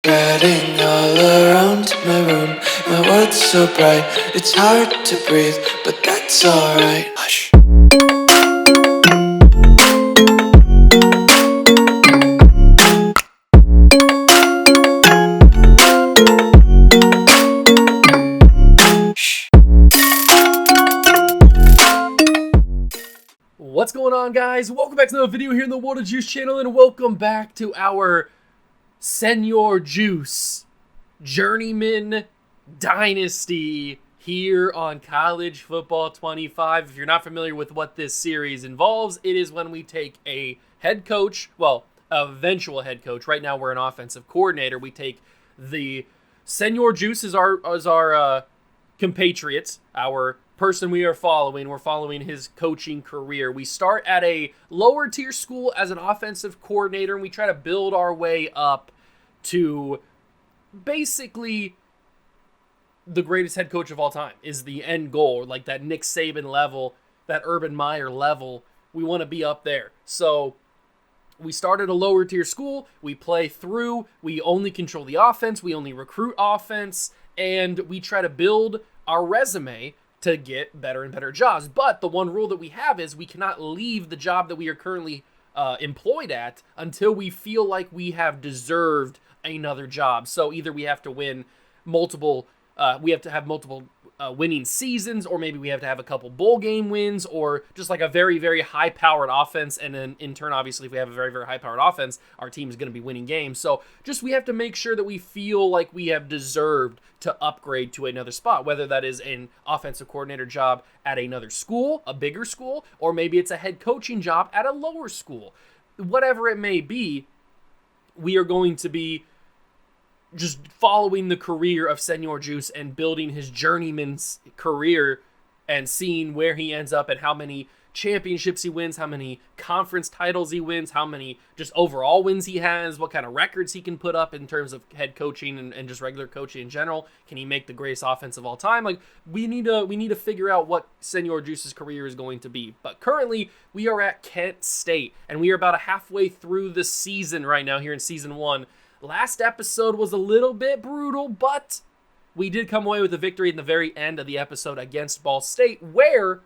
Getting all around my room, my world's so bright, it's hard to breathe, but that's alright. Hush. What's going on, guys? Welcome back to another video here in the World of Juice channel, and welcome back to our Senor Juice Journeyman Dynasty here on College Football 25. If you're not familiar with what this series involves, it is when we take a head coach, well, eventual head coach. Right now we're an offensive coordinator. We take the Senor Juice as our compatriots, our person we are following. We're following his coaching career. We start at a lower tier school as an offensive coordinator, and we try to build our way up to basically the greatest head coach of all time is the end goal, like that Nick Saban level, that Urban Meyer level. We want to be up there. So we start at a lower tier school. We play through. We only control the offense. We only recruit offense, and we try to build our resume to get better and better jobs. But the one rule that we have is we cannot leave the job that we are currently employed at until we feel like we have deserved another job. So either we have to win multiple, we have to have multiple winning seasons, or maybe we have to have a couple bowl game wins, or just like a very, very high-powered offense. And then in turn, obviously, if we have a very, very high-powered offense, our team is going to be winning games. So just we have to make sure that we feel like we have deserved to upgrade to another spot, whether that is an offensive coordinator job at another school, a bigger school, or maybe it's a head coaching job at a lower school. Whatever it may be, we are going to be just following the career of Senor Juice and building his journeyman's career and seeing where he ends up and how many championships he wins, how many conference titles he wins, how many just overall wins he has, what kind of records he can put up in terms of head coaching and just regular coaching in general. Can he make the greatest offense of all time? Like, we need to figure out what Senor Juice's career is going to be. But currently, we are at Kent State, and we are about halfway through the season right now here in Season 1. Last episode was a little bit brutal, but we did come away with a victory in the very end of the episode against Ball State, where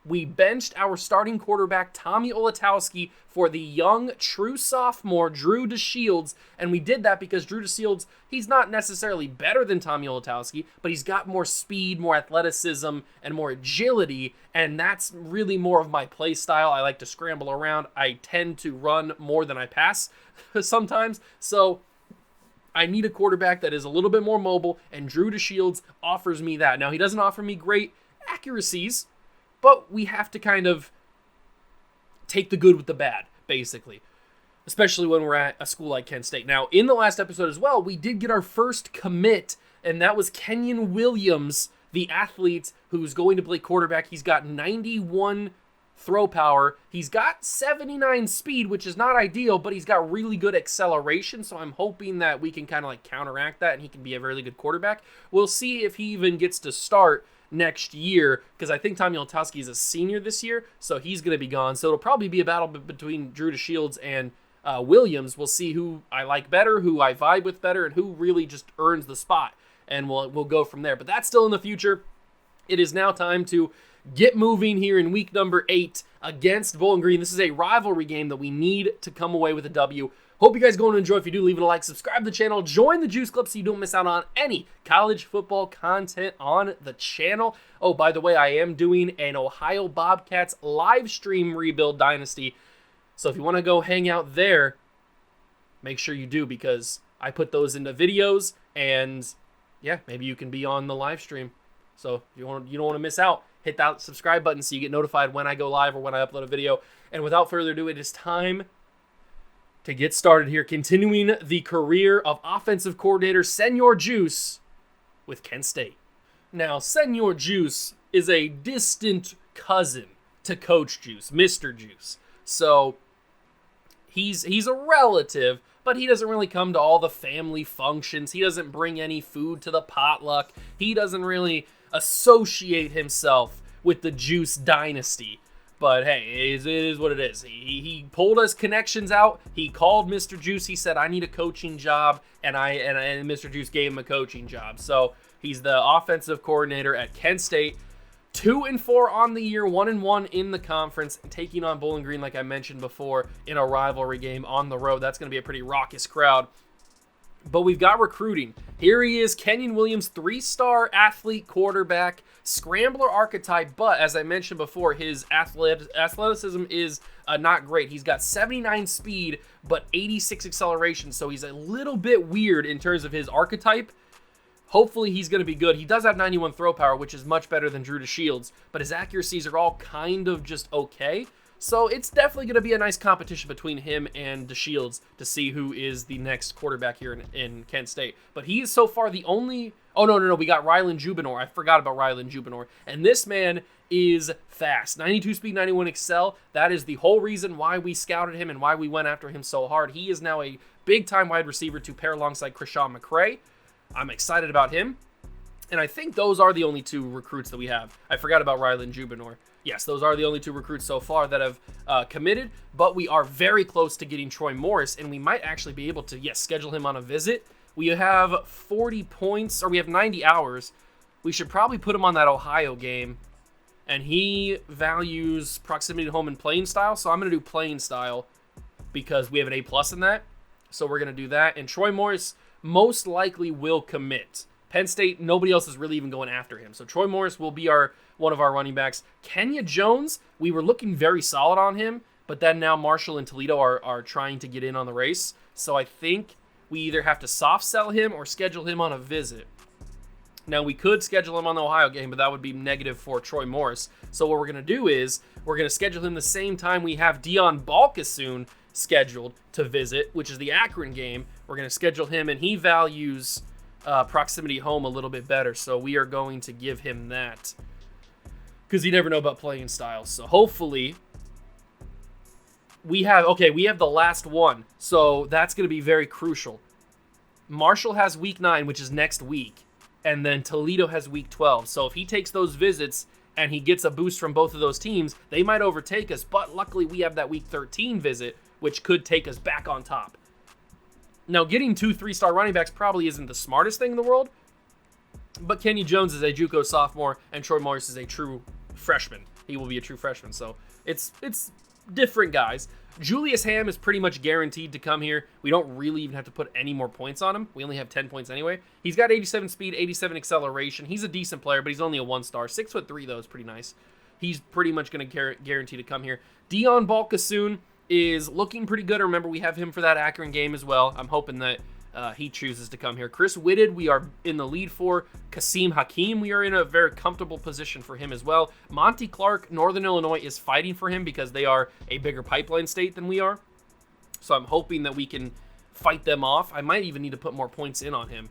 we benched our starting quarterback, Tommy Olatowski, for the young, true sophomore, Drew DeShields. And we did that because Drew DeShields, he's not necessarily better than Tommy Olatowski, but he's got more speed, more athleticism, and more agility. And that's really more of my play style. I like to scramble around. I tend to run more than I pass sometimes. So I need a quarterback that is a little bit more mobile, and Drew DeShields offers me that. Now, he doesn't offer me great accuracies, but we have to kind of take the good with the bad, basically, especially when we're at a school like Kent State. Now, in the last episode as well, we did get our first commit, and that was Kenyon Williams, the athlete who's going to play quarterback. He's got 91 throw power. He's got 79 speed, which is not ideal, but he's got really good acceleration, so I'm hoping that we can kind of like counteract that, and he can be a really good quarterback. We'll see if he even gets to start next year, because I think Tommy Olatowski is a senior this year, so he's going to be gone. So it'll probably be a battle between Drew DeShields and Williams. We'll see who I like better, who I vibe with better, and who really just earns the spot, and we'll go from there. But that's still in the future. It is now time to get moving here in week number 8 against Bowling Green. This is a rivalry game that we need to come away with a W. Hope you guys are going to enjoy. If you do, leave it a like, subscribe to the channel, join the Juice Club so you don't miss out on any college football content on the channel. Oh, by the way, I am doing an Ohio Bobcats live stream rebuild dynasty. So if you want to go hang out there, make sure you do, because I put those into videos, and yeah, maybe you can be on the live stream. So if you don't want to miss out, hit that subscribe button so you get notified when I go live or when I upload a video. And without further ado, it is time to get started here, continuing the career of offensive coordinator Senor Juice with Kent State. Now, Senor Juice is a distant cousin to Coach Juice, Mr. Juice. So he's a relative, but he doesn't really come to all the family functions. He doesn't bring any food to the potluck. He doesn't really associate himself with the Juice dynasty. But hey, it is what it is. He pulled us connections out. He called Mr. Juice. He said, I need a coaching job. And Mr. Juice gave him a coaching job. So he's the offensive coordinator at Kent State. 2-4 on the year, 1-1 in the conference, taking on Bowling Green, like I mentioned before, in a rivalry game on the road. That's going to be a pretty raucous crowd. But we've got recruiting. Here he is, Kenyon Williams, 3-star athlete quarterback, scrambler archetype, but as I mentioned before, his athleticism is not great. He's got 79 speed, but 86 acceleration, so he's a little bit weird in terms of his archetype. Hopefully he's going to be good. He does have 91 throw power, which is much better than Drew DeShields, but his accuracies are all kind of just okay. So it's definitely going to be a nice competition between him and DeShields to see who is the next quarterback here in Kent State. But he is so far the only... Oh, no. We got Rylan Jubinor. I forgot about Rylan Jubinor. And this man is fast. 92 speed, 91 excel. That is the whole reason why we scouted him and why we went after him so hard. He is now a big-time wide receiver to pair alongside Krishawn McCray. I'm excited about him. And I think those are the only two recruits that we have. I forgot about Rylan Jubinor. Yes, those are the only two recruits so far that have committed, but we are very close to getting Troy Morris, and we might actually be able to, yes, schedule him on a visit. We have 40 points, or we have 90 hours. We should probably put him on that Ohio game, and he values proximity to home and playing style, so I'm going to do playing style because we have an A+ in that, so we're going to do that. And Troy Morris most likely will commit. Penn State, nobody else is really even going after him. So Troy Morris will be one of our running backs. Kenya Jones, we were looking very solid on him, but then now Marshall and Toledo are trying to get in on the race. So I think we either have to soft sell him or schedule him on a visit. Now, we could schedule him on the Ohio game, but that would be negative for Troy Morris. So what we're going to do is we're going to schedule him the same time we have Dion Balkasoon scheduled to visit, which is the Akron game. We're going to schedule him, and he values proximity home a little bit better, so we are going to give him that because you never know about playing styles. So hopefully we have the last one, so that's going to be very crucial. Marshall has week 9, which is next week, and then Toledo has week 12. So if he takes those visits and he gets a boost from both of those teams, they might overtake us, but luckily we have that week 13 visit, which could take us back on top. Now, getting 2 3-star running backs probably isn't the smartest thing in the world, but Kenny Jones is a JUCO sophomore, and Troy Morris is a true freshman. He will be a true freshman, so it's different guys. Julius Ham is pretty much guaranteed to come here. We don't really even have to put any more points on him. We only have 10 points anyway. He's got 87 speed, 87 acceleration. He's a decent player, but he's only a 1-star. 6'3", though, is pretty nice. He's pretty much going to guarantee to come here. Dion Balkasoon is looking pretty good. Remember, we have him for that Akron game as well. I'm hoping that he chooses to come here. Chris Whitted, we are in the lead for. Kasim Hakeem, we are in a very comfortable position for him as well. Monty Clark, Northern Illinois, is fighting for him because they are a bigger pipeline state than we are. So I'm hoping that we can fight them off. I might even need to put more points in on him.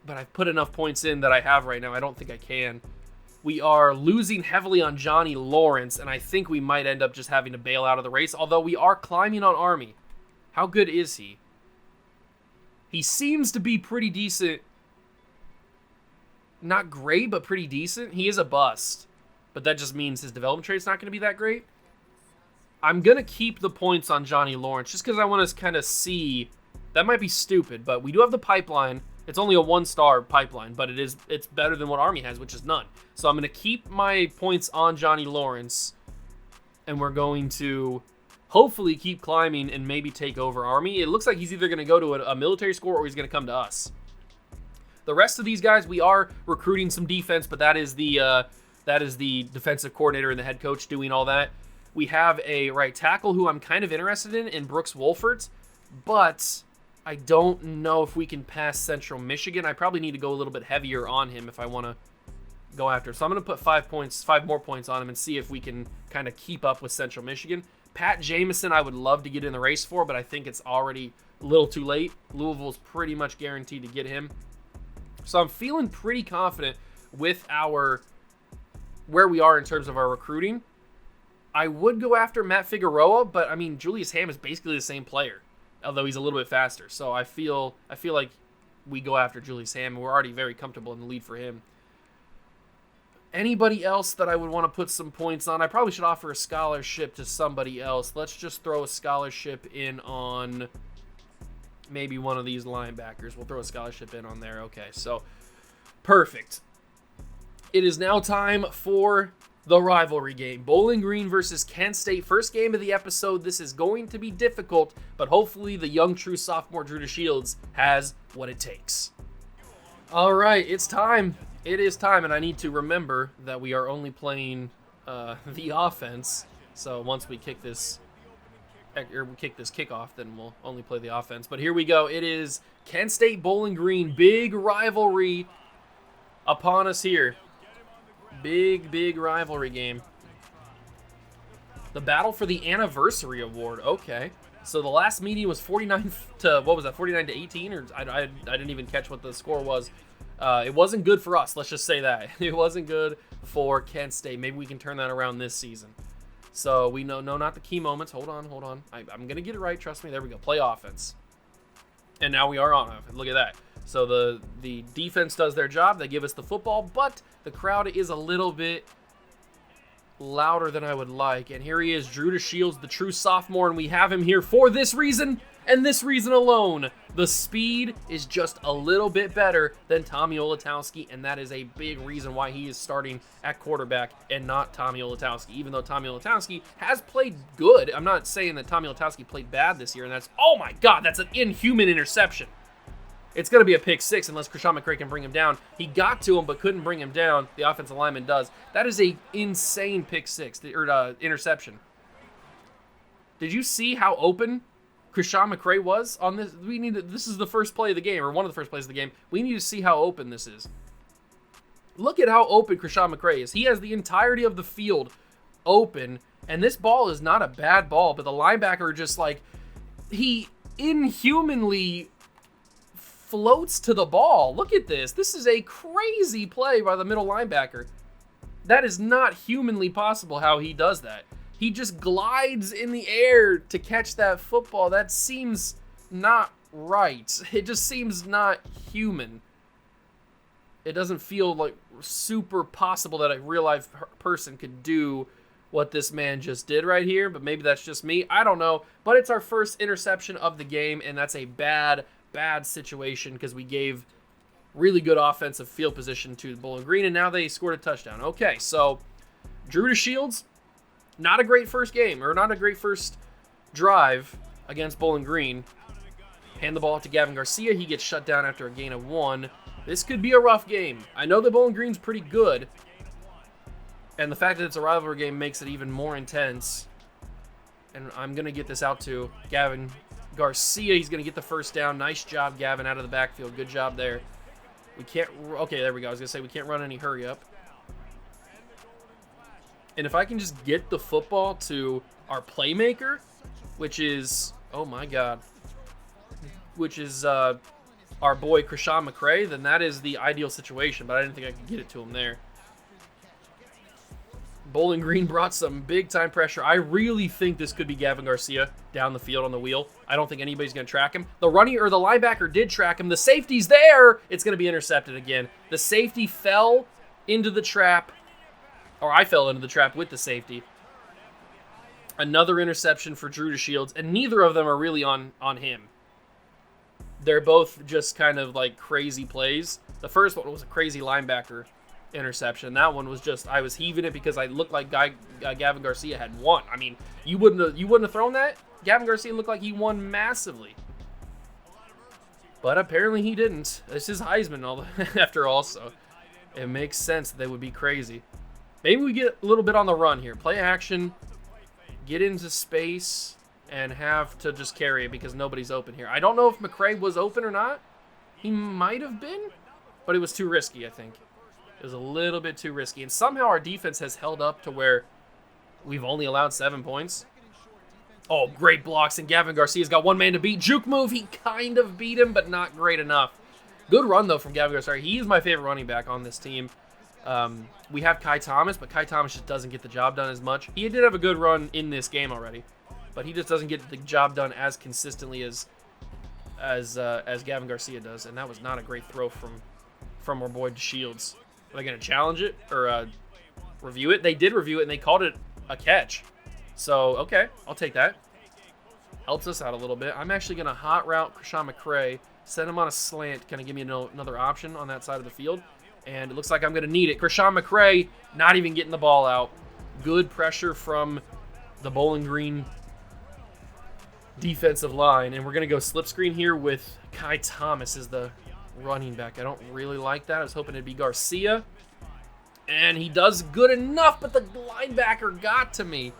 But I've put enough points in that I have right now. I don't think I can. We are losing heavily on Johnny Lawrence, and I think we might end up just having to bail out of the race, although we are climbing on Army. How good is he? He seems to be pretty decent. Not great, but pretty decent. He is a bust, but that just means his development trade's not going to be that great. I'm going to keep the points on Johnny Lawrence just because I want to kind of see. That might be stupid, but we do have the pipeline. It's only a 1-star pipeline, but it's better than what Army has, which is none. So I'm going to keep my points on Johnny Lawrence, and we're going to hopefully keep climbing and maybe take over Army. It looks like he's either going to go to a military school or he's going to come to us. The rest of these guys, we are recruiting some defense, but that is the defensive coordinator and the head coach doing all that. We have a right tackle who I'm kind of interested in Brooks Wolfert, but I don't know if we can pass Central Michigan. I probably need to go a little bit heavier on him if I want to go after. So I'm going to put 5 more points on him and see if we can kind of keep up with Central Michigan. Pat Jameson, I would love to get in the race for, but I think it's already a little too late. Louisville's pretty much guaranteed to get him. So I'm feeling pretty confident with where we are in terms of our recruiting. I would go after Matt Figueroa, but I mean, Julius Ham is basically the same player, although he's a little bit faster. So I feel like we go after Julius Ham, and we're already very comfortable in the lead for him. Anybody else that I would want to put some points on? I probably should offer a scholarship to somebody else. Let's just throw a scholarship in on maybe one of these linebackers. We'll throw a scholarship in on there. Okay, so perfect. It is now time for the rivalry game. Bowling Green versus Kent State. First game of the episode. This is going to be difficult, but hopefully the young true sophomore Drew Shields has what it takes. All right, it's time. It is time, and I need to remember that we are only playing the offense. So once we kick this kickoff, then we'll only play the offense. But here we go. It is Kent State Bowling Green. Big rivalry upon us here. Big rivalry game. The battle for the anniversary award. Okay. So the last meeting was 49 to, what was that, 49 to 18? Or I didn't even catch what the score was. It wasn't good for us, let's just say that. It wasn't good for Kent State. Maybe we can turn that around this season. So we know, no, not the key moments. Hold on. I'm going to get it right. Trust me. There we go. Play offense. And now we are on offense. Look at that. So the defense does their job. They give us the football, but the crowd is a little bit louder than I would like. And here he is, Drew Shields, the true sophomore, and we have him here for this reason and this reason alone. The speed is just a little bit better than Tommy Olatowski, and that is a big reason why he is starting at quarterback and not Tommy Olatowski, even though Tommy Olatowski has played good. I'm not saying that Tommy Olatowski played bad this year, and that's, oh my God, that's an inhuman interception. It's going to be a pick six unless Krishan McCray can bring him down. He got to him but couldn't bring him down. The offensive lineman does. That is a insane pick six, or interception. Did you see how open Krishan McCray was on this? This is the first play of the game, or one of the first plays of the game. We need to see how open this is. Look at how open Krishan McCray is. He has the entirety of the field open, and this ball is not a bad ball, but the linebacker just like, he inhumanly floats to the ball. Look at this. This is a crazy play by the middle linebacker. That is not humanly possible how he does that. He just glides in the air to catch that football. That seems not right. It just seems not human. It doesn't feel like super possible that a real life person could do what this man just did right here, but maybe that's just me. I don't know, but it's our first interception of the game, and that's a bad situation because we gave really good offensive field position to Bowling Green, and now they scored a touchdown. Okay, so Drew Shields, not a great first game, or not a great first drive against Bowling Green. Hand the ball to Gavin Garcia. He gets shut down after a gain of 1. This could be a rough game. I know that Bowling Green's pretty good, and the fact that it's a rivalry game makes it even more intense. And I'm going to get this out to Gavin Garcia. He's going to get the first down. Nice job, Gavin, out of the backfield. Good job there. We can't... Okay, there we go. I was going to say we can't run any hurry up. And if I can just get the football to our playmaker, which is... Oh, my God. Which is our boy Krishan McCray, then that is the ideal situation. But I didn't think I could get it to him there. Bowling Green brought some big-time pressure. I really think this could be Gavin Garcia down the field on the wheel. I don't think anybody's going to track him. The linebacker did track him. The safety's there. It's going to be intercepted again. The safety fell into the trap, or I fell into the trap with the safety. Another interception for Drew Shields, and neither of them are really on him. They're both just kind of like crazy plays. The first one was a crazy linebacker interception. That one was just, I was heaving it because I looked like Gavin Garcia had won. I mean, you wouldn't have thrown that? Gavin Garcia looked like he won massively. But apparently he didn't. This is Heisman after all, so it makes sense that they would be crazy. Maybe we get a little bit on the run here. Play action, get into space, and have to just carry it because nobody's open here. I don't know if McCray was open or not. He might have been, but it was too risky, I think. It was a little bit too risky. And somehow our defense has held up to where we've only allowed 7 points. Oh, great blocks. And Gavin Garcia's got one man to beat. Juke move. He kind of beat him, but not great enough. Good run, though, from Gavin Garcia. He is my favorite running back on this team. We have Kai Thomas, but Kai Thomas just doesn't get the job done as much. He did have a good run in this game already, but he just doesn't get the job done as consistently as Gavin Garcia does. And that was not a great throw from our boy Shields. Are they going to challenge it? Or review it. They did review it, and they called it a catch. So, okay, I'll take that. Helps us out a little bit. I'm actually going to hot route Krishan McCray, send him on a slant, kind of give me another option on that side of the field. And it looks like I'm going to need it. Krishan McCray not even getting the ball out. Good pressure from the Bowling Green defensive line. And we're going to go slip screen here with Kai Thomas as the running back. I don't really like that. I was hoping it'd be Garcia. And he does good enough, but the linebacker got to me.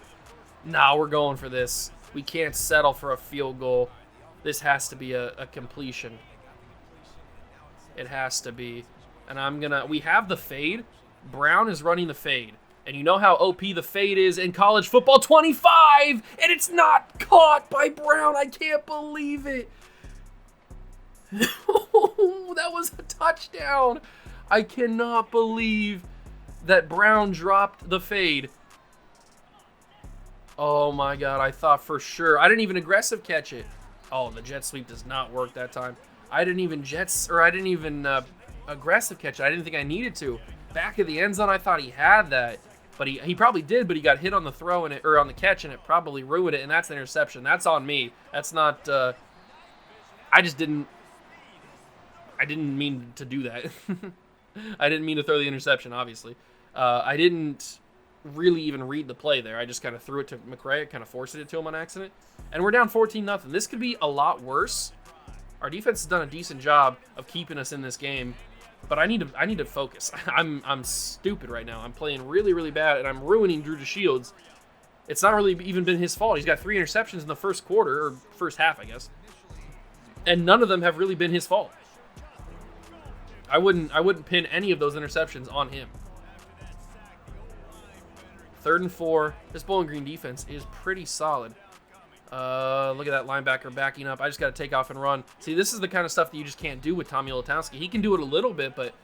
Nah, we're going for this. We can't settle for a field goal. This has to be a completion. It has to be. And we have the fade. Brown is running the fade. And you know how OP the fade is in college football. 25! And it's not caught by Brown. I can't believe it. That was a touchdown. I cannot believe that Brown dropped the fade. Oh my God, I thought for sure. I didn't even aggressive catch it. Oh, the jet sweep does not work that time. I didn't even aggressive catch it. I didn't think I needed to. Back of the end zone, I thought he had that. But he probably did, but he got hit on the throw or on the catch, and it probably ruined it, and that's an interception. That's on me. That's not I didn't mean to do that. I didn't mean to throw the interception, obviously. I didn't really even read the play there. I just kind of threw it to McCray, kind of forced it to him on accident. And we're down 14-0. This could be a lot worse. Our defense has done a decent job of keeping us in this game, but I need to focus. I'm stupid right now. I'm playing really, really bad, and I'm ruining Drew DeShields. It's not really even been his fault. He's got 3 interceptions in the first quarter, or first half, I guess. And none of them have really been his fault. I wouldn't pin any of those interceptions on him. 3rd and 4. This Bowling Green defense is pretty solid. Look at that linebacker backing up. I just got to take off and run. See, this is the kind of stuff that you just can't do with Tommy Olatowski. He can do it a little bit, but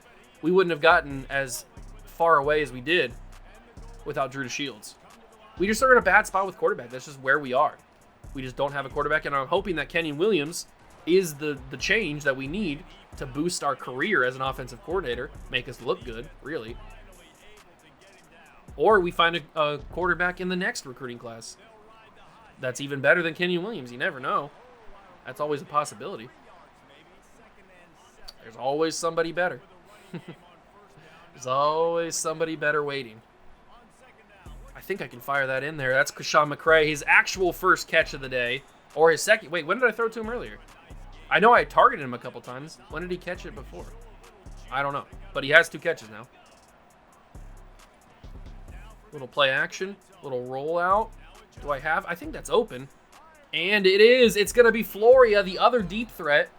we wouldn't have gotten as far away as we did without Drew DeShields. We just are in a bad spot with quarterback. That's just where we are. We just don't have a quarterback, and I'm hoping that Kenyon Williams is the change that we need to boost our career as an offensive coordinator, make us look good, really. Or we find a quarterback in the next recruiting class that's even better than Kenyon Williams. You never know. That's always a possibility. There's always somebody better. There's always somebody better waiting. I think I can fire that in there. That's Krishan McCray, his actual first catch of the day. Or his second. Wait, when did I throw it to him earlier? I know I targeted him a couple times. When did he catch it before? I don't know. But he has 2 catches now. Little play action. Little rollout. Do I have? I think that's open. And it is. It's going to be Floria, the other deep threat.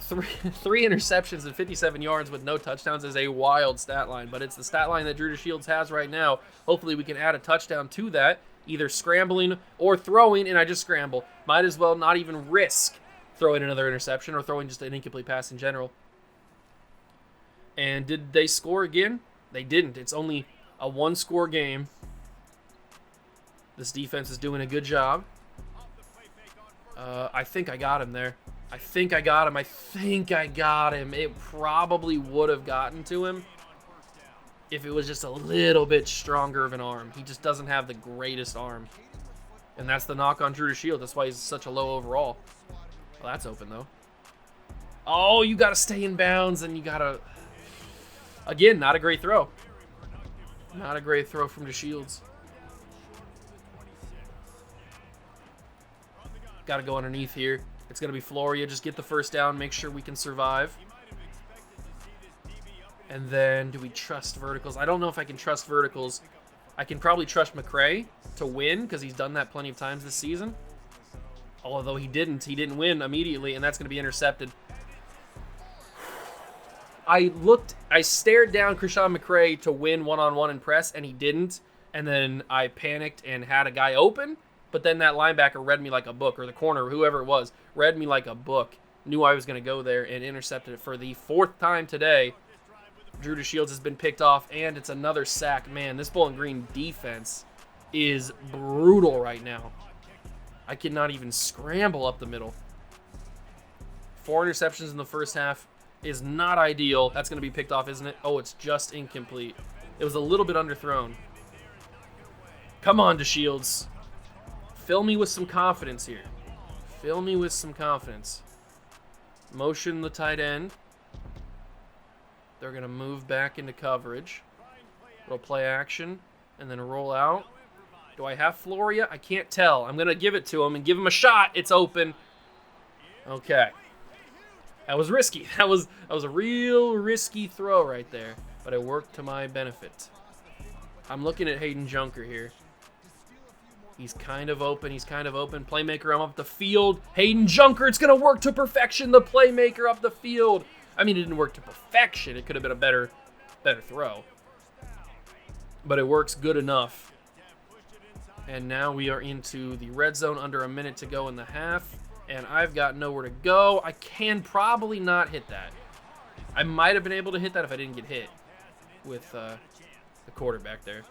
Three interceptions and 57 yards with no touchdowns is a wild stat line. But it's the stat line that Drew DeShields has right now. Hopefully we can add a touchdown to that. Either scrambling or throwing. And I just scramble. Might as well not even risk throwing another interception or throwing just an incomplete pass in general. And did they score again? They didn't. It's only a 1-score game. This defense is doing a good job. I think I got him there. I think I got him. It probably would have gotten to him if it was just a little bit stronger of an arm. He just doesn't have the greatest arm. And that's the knock on Drew DeShields. That's why he's such a low overall. Well, that's open, though. Oh, you got to stay in bounds, and you got to... Again, not a great throw. Not a great throw from DeShields. Got to go underneath here. It's going to be Floria. Just get the first down. Make sure we can survive. And then, do we trust verticals? I don't know if I can trust verticals. I can probably trust McCray to win because he's done that plenty of times this season. Although he didn't win immediately, and that's going to be intercepted. I stared down Krishan McCray to win one-on-one and press, and he didn't. And then I panicked and had a guy open, but then that linebacker read me like a book, or the corner, whoever it was, read me like a book. Knew I was going to go there and intercepted it for the 4th time today. Drew DeShields has been picked off, and it's another sack. Man, this Bowling Green defense is brutal right now. I cannot even scramble up the middle. 4 interceptions in the first half is not ideal. That's going to be picked off, isn't it? Oh, it's just incomplete. It was a little bit underthrown. Come on, DeShields. Fill me with some confidence here. Fill me with some confidence. Motion the tight end. They're going to move back into coverage. Little play action. And then roll out. Do I have Floria? I can't tell. I'm going to give it to him and give him a shot. It's open. Okay. That was risky. That was a real risky throw right there. But it worked to my benefit. I'm looking at Hayden Junker here. He's kind of open. He's kind of open. Playmaker, I'm up the field. Hayden Junker, it's going to work to perfection. The playmaker up the field. I mean, it didn't work to perfection. It could have been a better throw. But it works good enough. And now we are into the red zone, under a minute to go in the half. And I've got nowhere to go. I can probably not hit that. I might have been able to hit that if I didn't get hit with the quarterback there.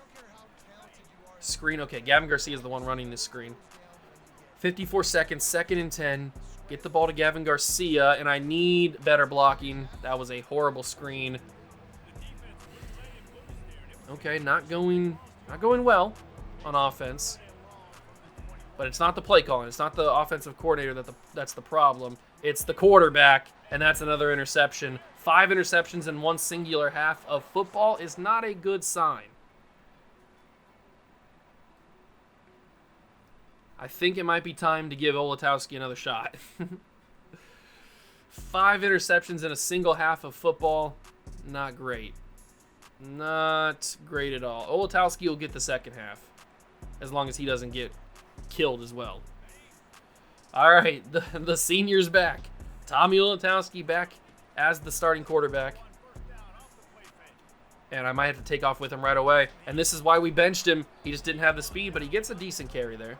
Screen, okay, Gavin Garcia is the one running this screen. 54 seconds, 2nd and 10. Get the ball to Gavin Garcia, and I need better blocking. That was a horrible screen. Okay, not going well on offense. But it's not the play calling. It's not the offensive coordinator that's the problem. It's the quarterback, and that's another interception. 5 interceptions in one singular half of football is not a good sign. I think it might be time to give Olatowski another shot. 5 interceptions in a single half of football, not great. Not great at all. Olatowski will get the second half, as long as he doesn't get killed as well. All right, the senior's back. Tommy Olatowski back as the starting quarterback. And I might have to take off with him right away. And this is why we benched him. He just didn't have the speed, but he gets a decent carry there.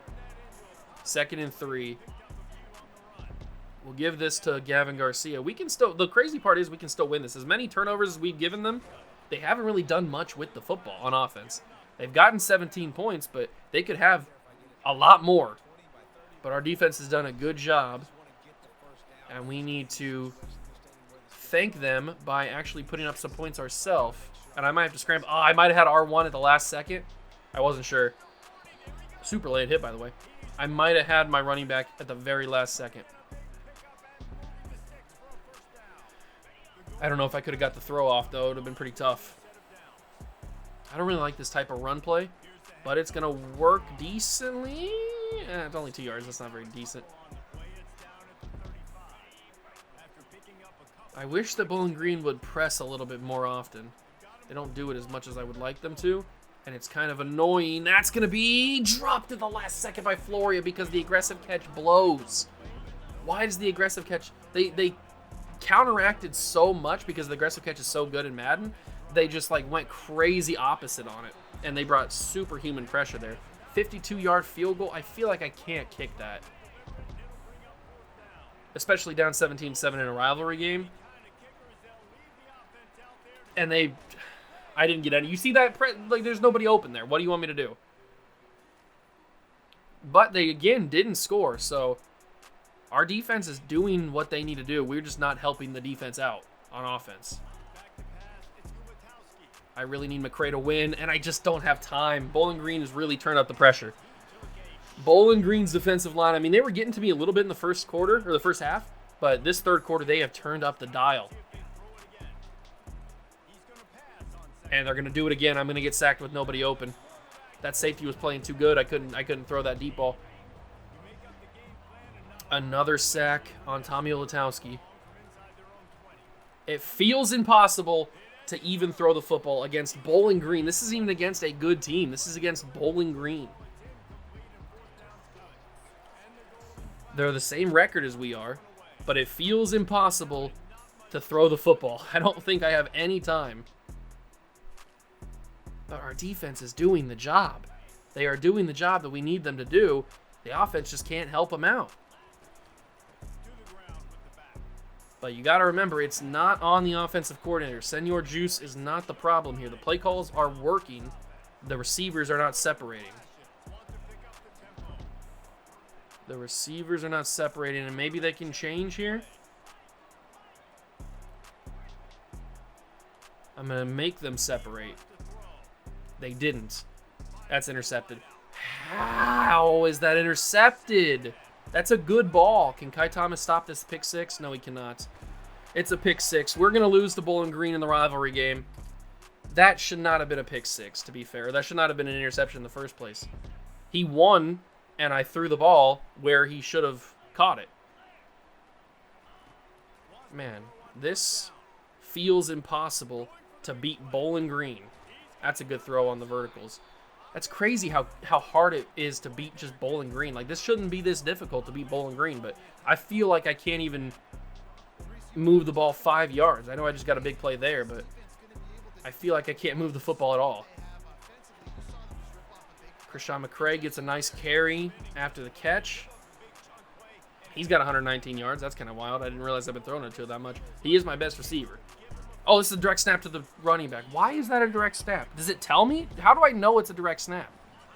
2nd and 3. We'll give this to Gavin Garcia. We can still, the crazy part is we can still win this. As many turnovers as we've given them, they haven't really done much with the football on offense. They've gotten 17 points, but they could have a lot more. But our defense has done a good job, and we need to thank them by actually putting up some points ourselves. And I might have to scramble. Oh, I might have had R1 at the last second. I wasn't sure. Super late hit, by the way. I might have had my running back at the very last second. I don't know if I could have got the throw off, though. It would have been pretty tough. I don't really like this type of run play, but it's going to work decently. It's only 2 yards. That's not very decent. I wish that Bowling Green would press a little bit more often. They don't do it as much as I would like them to, and it's kind of annoying. That's going to be dropped at the last second by Floria because the aggressive catch blows. Why does the aggressive catch... They counteracted so much because the aggressive catch is so good in Madden. They just like went crazy opposite on it, and they brought superhuman pressure there. 52-yard field goal. I feel like I can't kick that, especially down 17-7 in a rivalry game. And I didn't get any. You see that? Like, there's nobody open there. What do you want me to do? But they, again, didn't score. So our defense is doing what they need to do. We're just not helping the defense out on offense. I really need McCray to win, and I just don't have time. Bowling Green has really turned up the pressure. Bowling Green's defensive line, I mean, they were getting to me a little bit in the first quarter, or the first half, but this third quarter, they have turned up the dial. And they're going to do it again. I'm going to get sacked with nobody open. That safety was playing too good. I couldn't throw that deep ball. Another sack on Tommy Olatowski. It feels impossible to even throw the football against Bowling Green. This isn't even against a good team. This is against Bowling Green. They're the same record as we are, but it feels impossible to throw the football. I don't think I have any time. But our defense is doing the job. They are doing the job that we need them to do. The offense just can't help them out. But you got to remember, it's not on the offensive coordinator. Senor Juice is not the problem here. The play calls are working. The receivers are not separating. The receivers are not separating, and maybe they can change here. I'm going to make them separate. They didn't. That's intercepted. How is that intercepted? That's a good ball. Can Kai Thomas stop this pick six? No, he cannot. It's a pick six. We're going to lose to Bowling Green in the rivalry game. That should not have been a pick six, to be fair. That should not have been an interception in the first place. He won, and I threw the ball where he should have caught it. Man, this feels impossible to beat Bowling Green. That's a good throw on the verticals. That's crazy how hard it is to beat just Bowling Green. Like, this shouldn't be this difficult to beat Bowling Green, but I feel like I can't even move the ball 5 yards. I know I just got a big play there, but I feel like I can't move the football at all. Krishan McCray gets a nice carry after the catch. He's got 119 yards. That's kind of wild. I didn't realize I've been throwing it to it that much. He is my best receiver. Oh, this is a direct snap to the running back. Why is that a direct snap? Does it tell me? How do I know it's a direct snap?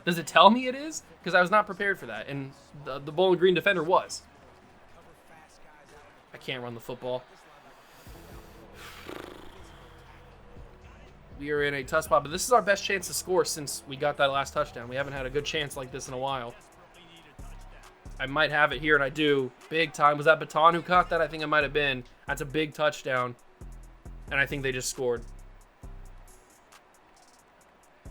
Does it tell me it is? Because I was not prepared for that, and the Bowling Green defender was. I can't run the football. We are in a tough spot, but this is our best chance to score since we got that last touchdown. We haven't had a good chance like this in a while. I might have it here, and I do. Big time. Was that Baton who caught that? I think it might have been. That's a big touchdown. And I think they just scored.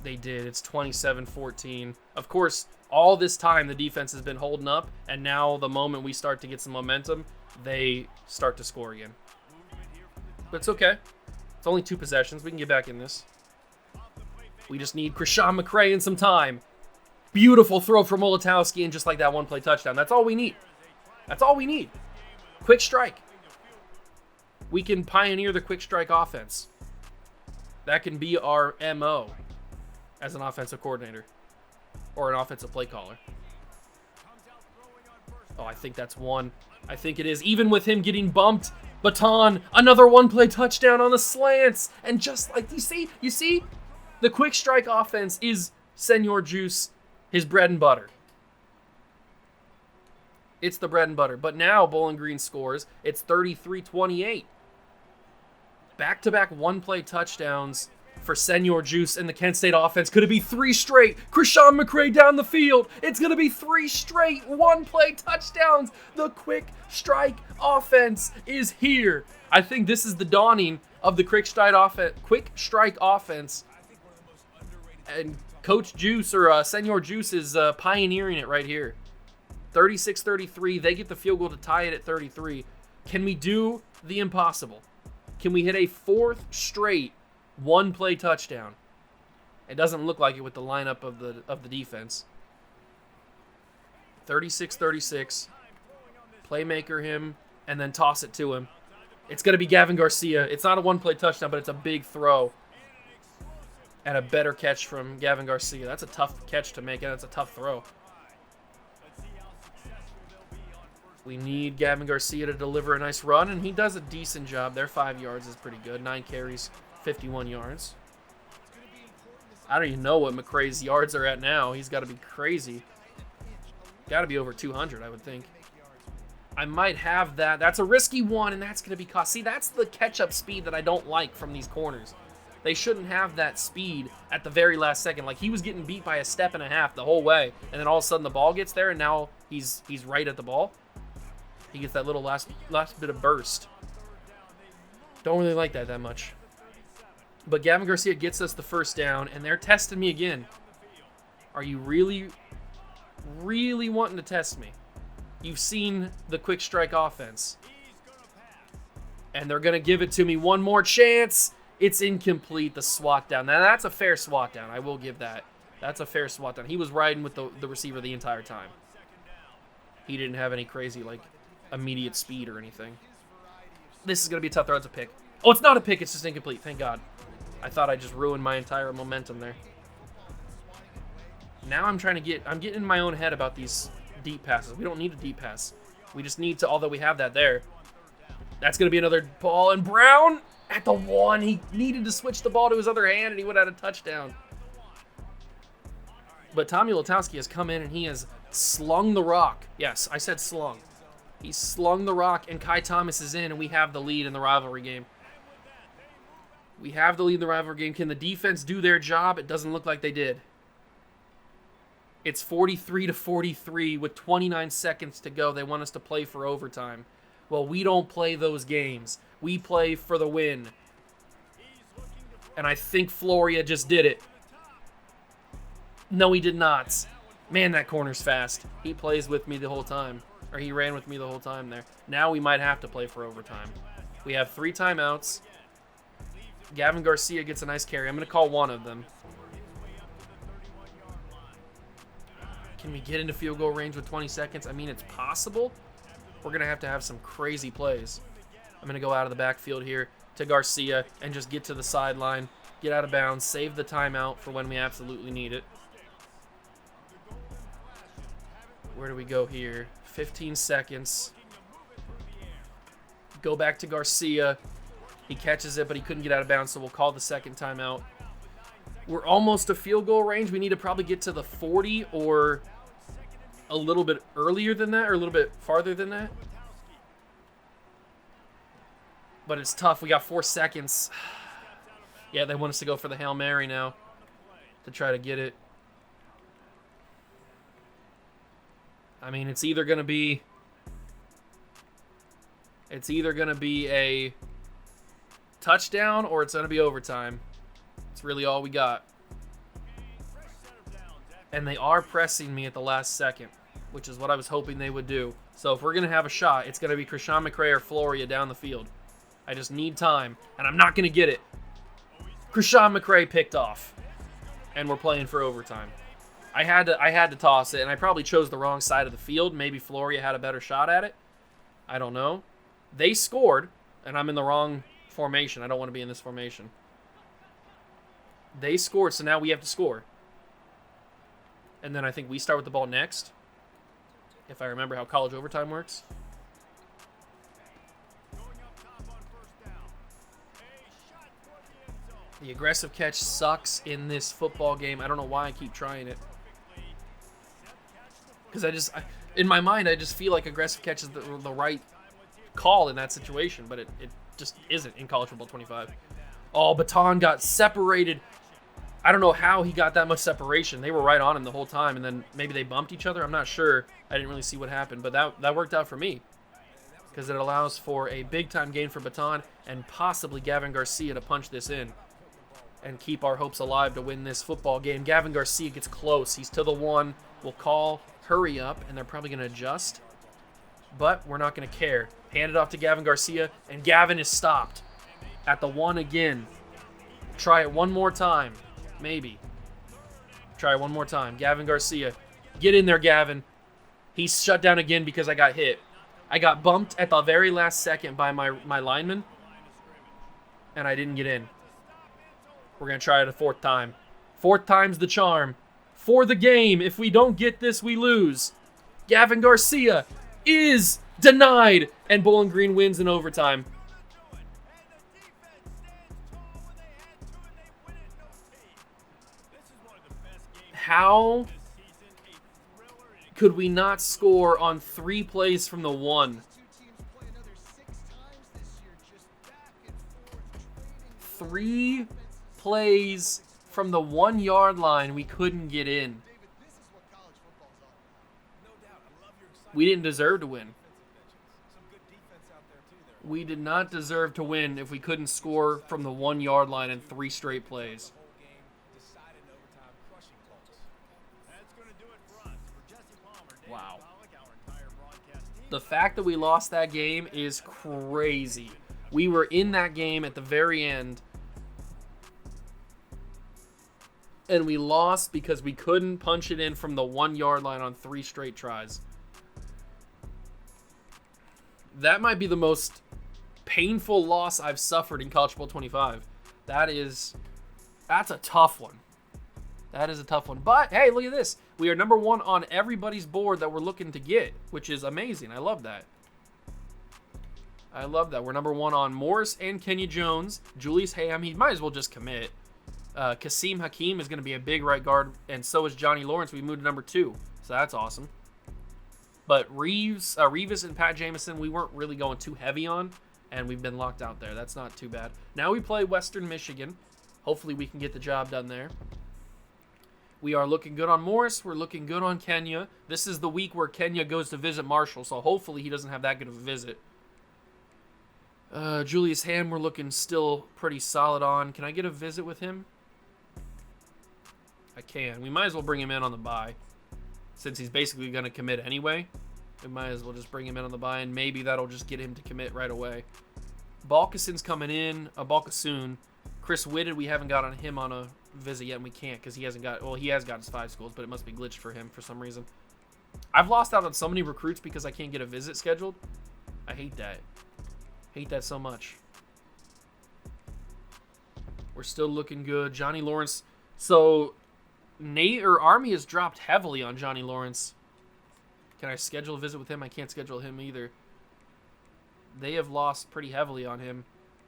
They did. It's 27-14. Of course, all this time the defense has been holding up, and now the moment we start to get some momentum, they start to score again. But it's okay. It's only 2 possessions. We can get back in this. We just need Krishan McCray in some time. Beautiful throw from Molotowski, and just like that one-play touchdown. That's all we need. That's all we need. Quick strike. We can pioneer the quick strike offense. That can be our MO as an offensive coordinator or an offensive play caller. Oh, I think that's one. I think it is. Even with him getting bumped, Baton, another one-play touchdown on the slants. And just like, you see, the quick strike offense is Senor Juice, his bread and butter. It's the bread and butter. But now Bowling Green scores. It's 33-28. Back-to-back one-play touchdowns for Senor Juice and the Kent State offense. Could it be 3 straight? Krishan McCray down the field. It's going to be 3 straight one-play touchdowns. The quick strike offense is here. I think this is the dawning of the quick strike offense. And Coach Juice, or Senor Juice, is pioneering it right here. 36-33. They get the field goal to tie it at 33. Can we do the impossible? Can we hit a 4th straight one-play touchdown? It doesn't look like it with the lineup of the defense. 36-36. Playmaker him, and then toss it to him. It's going to be Gavin Garcia. It's not a one-play touchdown, but it's a big throw. And a better catch from Gavin Garcia. That's a tough catch to make, and that's a tough throw. We need Gavin Garcia to deliver a nice run, and he does a decent job. Their 5 yards is pretty good. 9 carries, 51 yards. I don't even know what McCray's yards are at now. He's got to be crazy. Got to be over 200, I would think. I might have that. That's a risky one, and that's going to be cost. See, that's the catch-up speed that I don't like from these corners. They shouldn't have that speed at the very last second. Like, he was getting beat by a step and a half the whole way, and then all of a sudden the ball gets there, and now he's right at the ball. He gets that little last bit of burst. Don't really like that much. But Gavin Garcia gets us the first down, and they're testing me again. Are you really, really wanting to test me? You've seen the quick strike offense. And they're going to give it to me one more chance. It's incomplete, the swat down. Now, that's a fair swat down. I will give that. That's a fair swat down. He was riding with the receiver the entire time. He didn't have any crazy, like, immediate speed or anything. This is going to be a tough throw. It's a pick. Oh, it's not a pick. It's just incomplete. Thank God. I thought I just ruined my entire momentum there. Now I'm getting in my own head about these deep passes. We don't need a deep pass. We just need to, although we have that there. That's going to be another ball. And Brown at the 1. He needed to switch the ball to his other hand, and he would have had a touchdown. But Tommy Latowski has come in, and he has slung the rock. Yes, I said slung. He slung the rock, and Kai Thomas is in, and we have the lead in the rivalry game. We have the lead in the rivalry game. Can the defense do their job? It doesn't look like they did. It's 43-43 with 29 seconds to go. They want us to play for overtime. Well, we don't play those games. We play for the win. And I think Floria just did it. No, he did not. Man, that corner's fast. He plays with me the whole time. Or he ran with me the whole time there. Now we might have to play for overtime. We have 3 timeouts. Gavin Garcia gets a nice carry. I'm going to call one of them. Can we get into field goal range with 20 seconds? I mean, it's possible. We're going to have some crazy plays. I'm going to go out of the backfield here to Garcia and just get to the sideline, get out of bounds, save the timeout for when we absolutely need it. Where do we go here? 15 seconds. Go back to Garcia. He catches it, but he couldn't get out of bounds, so we'll call the second timeout. We're almost to field goal range. We need to probably get to the 40 or a little bit earlier than that, or a little bit farther than that. But it's tough. We got 4 seconds. Yeah, they want us to go for the Hail Mary now to try to get it. I mean, it's either going to be a touchdown or it's going to be overtime. It's really all we got. And they are pressing me at the last second, which is what I was hoping they would do. So if we're going to have a shot, it's going to be Krishan McRae or Floria down the field. I just need time, and I'm not going to get it. Krishan McRae picked off, and we're playing for overtime. I had to toss it, and I probably chose the wrong side of the field. Maybe Floria had a better shot at it. I don't know. They scored, and I'm in the wrong formation. I don't want to be in this formation. They scored, so now we have to score. And then I think we start with the ball next, if I remember how college overtime works. The aggressive catch sucks in this football game. I don't know why I keep trying it. Because in my mind, I just feel like aggressive catch is the right call in that situation, but it just isn't in college football 25. Oh, Baton got separated. I don't know how he got that much separation. They were right on him the whole time, and then maybe they bumped each other. I'm not sure. I didn't really see what happened, but that worked out for me because it allows for a big-time gain for Baton and possibly Gavin Garcia to punch this in and keep our hopes alive to win this football game. Gavin Garcia gets close. He's to the 1. We'll call hurry up, and they're probably going to adjust, but we're not going to care. Hand it off to Gavin Garcia, and Gavin is stopped at the 1 again. Try it one more time. Maybe. Try one more time. Gavin Garcia. Get in there, Gavin. He's shut down again because I got hit. I got bumped at the very last second by my lineman, and I didn't get in. We're going to try it a 4th time. 4th time's the charm. For the game. If we don't get this, we lose. Gavin Garcia is denied, and Bowling Green wins in overtime. How could we not score on 3 plays from the 1? 3 plays from the 1-yard line, we couldn't get in. We didn't deserve to win. We did not deserve to win if we couldn't score from the 1-yard line in 3 straight plays. Wow. The fact that we lost that game is crazy. We were in that game at the very end, and we lost because we couldn't punch it in from the 1-yard line on 3 straight tries. That might be the most painful loss I've suffered in College Football 25. That's a tough one. That is a tough one. But, hey, look at this. We are number 1 on everybody's board that we're looking to get, which is amazing. I love that. I love that. We're number 1 on Morris and Kenya Jones. Julius Ham, he might as well just commit. Kasim Hakeem is going to be a big right guard, and so is Johnny Lawrence. We moved to number 2, so that's awesome. But Reeves and Pat Jamison, we weren't really going too heavy on. and we've been locked out there. That's not too bad. Now we play Western Michigan. Hopefully we can get the job done there. We are looking good on Morris. We're looking good on Kenya. This is the week where Kenya goes to visit Marshall, so hopefully he doesn't have that good of a visit. Julius Ham, we're looking still pretty solid on. Can I get a visit with him? I can. We might as well bring him in on the bye. Since he's basically going to commit anyway, we might as well just bring him in on the bye, and maybe that'll just get him to commit right away. Balkason's coming in. Balkasoon. Chris Whitted, we haven't got on him on a visit yet, and we can't because he hasn't got... Well, he has got his 5 schools, but it must be glitched for him for some reason. I've lost out on so many recruits because I can't get a visit scheduled. I hate that. Hate that so much. We're still looking good. Johnny Lawrence. So, Army has dropped heavily on Johnny Lawrence. Can I schedule a visit with him? I can't schedule him either. They have lost pretty heavily on him.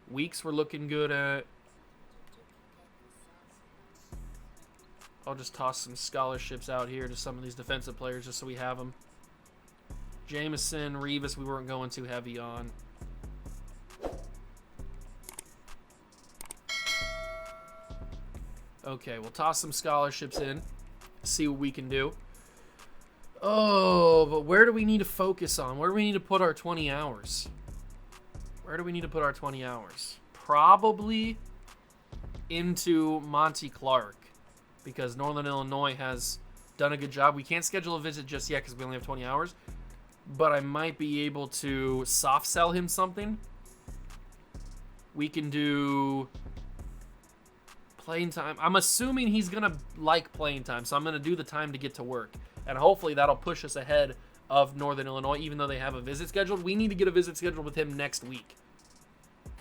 Weeks we're looking good at. I'll just toss some scholarships out here to some of these defensive players just so we have them. Jameson, Revis, we weren't going too heavy on. Okay, we'll toss some scholarships in. See what we can do. Oh, but where do we need to focus on? Where do we need to put our 20 hours? Where do we need to put our 20 hours? Probably into Monty Clark, because Northern Illinois has done a good job. We can't schedule a visit just yet because we only have 20 hours, but I might be able to soft sell him something. We can do playing time. I'm assuming he's going to like playing time, so I'm going to do the time to get to work, and hopefully that'll push us ahead of Northern Illinois, even though they have a visit scheduled. We need to get a visit scheduled with him next week.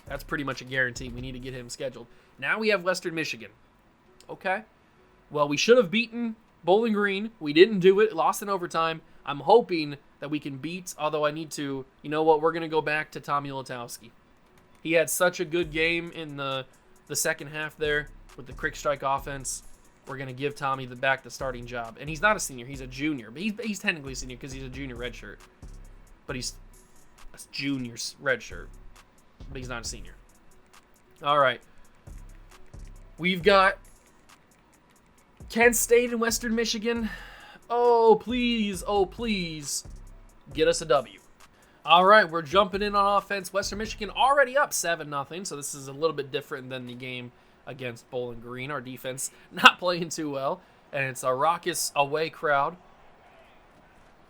That's pretty much a guarantee. We need to get him scheduled. Now we have Western Michigan. Okay. Well, we should have beaten Bowling Green. We didn't do it. Lost in overtime. I'm hoping that we can beat, although I need to, you know what, we're going to go back to Tommy Latowski. He had such a good game in the second half there with the quick strike offense. We're going to give Tommy back the starting job. And he's not a senior. He's a junior. But he's technically a senior because he's a junior redshirt. But he's a junior's redshirt. But he's not a senior. All right. We've got Kent State and Western Michigan. Oh, please. Oh, please. Get us a W. All right, we're jumping in on offense. Western Michigan already up 7-0. So this is a little bit different than the game against Bowling Green. Our defense not playing too well. And it's a raucous away crowd.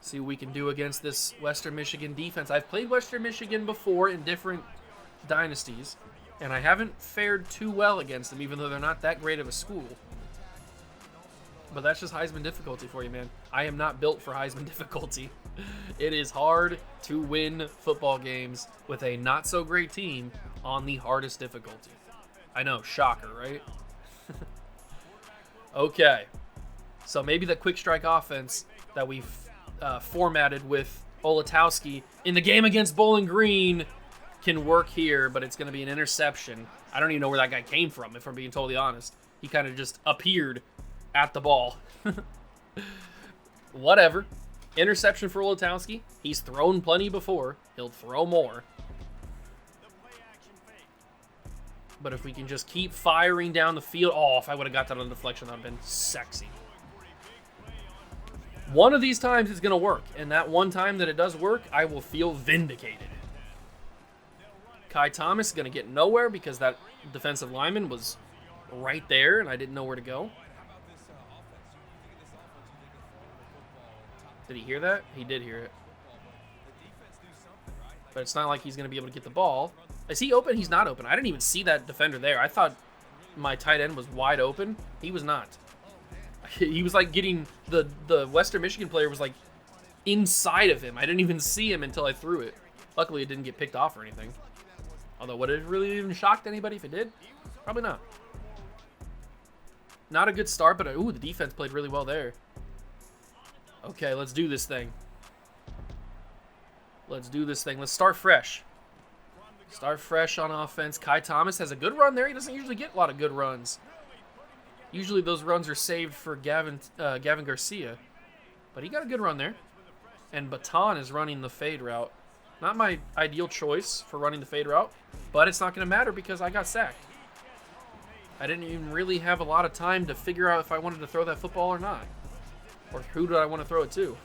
See what we can do against this Western Michigan defense. I've played Western Michigan before in different dynasties, and I haven't fared too well against them, even though they're not that great of a school. But that's just Heisman difficulty for you, man. I am not built for Heisman difficulty. It is hard to win football games with a not-so-great team on the hardest difficulty. I know, shocker, right? Okay. So maybe the quick strike offense that we've formatted with Olatowski in the game against Bowling Green can work here, but it's going to be an interception. I don't even know where that guy came from, if I'm being totally honest. He kind of just appeared at the ball. Whatever. Interception for Olatowski. He's thrown plenty before. He'll throw more. But if we can just keep firing down the field... Oh, if I would have got that on deflection, that would have been sexy. One of these times it's going to work. And that one time that it does work, I will feel vindicated. Kai Thomas is going to get nowhere because that defensive lineman was right there and I didn't know where to go. Did he hear that? He did hear it. But it's not like he's going to be able to get the ball. Is he open? He's not open. I didn't even see that defender there. I thought my tight end was wide open. He was not. He was like getting the Western Michigan player was like inside of him. I didn't even see him until I threw it. Luckily, it didn't get picked off or anything. Although, would it really even shocked anybody if it did? Probably not. Not a good start, but ooh, the defense played really well there. Okay, let's do this thing. Let's do this thing. Let's start fresh. Start fresh on offense. Kai Thomas has a good run there. He doesn't usually get a lot of good runs. Usually those runs are saved for Gavin Garcia. But he got a good run there. And Baton is running the fade route. Not my ideal choice for running the fade route, but it's not going to matter because I got sacked. I didn't even really have a lot of time to figure out if I wanted to throw that football or not. Or who do I want to throw it to?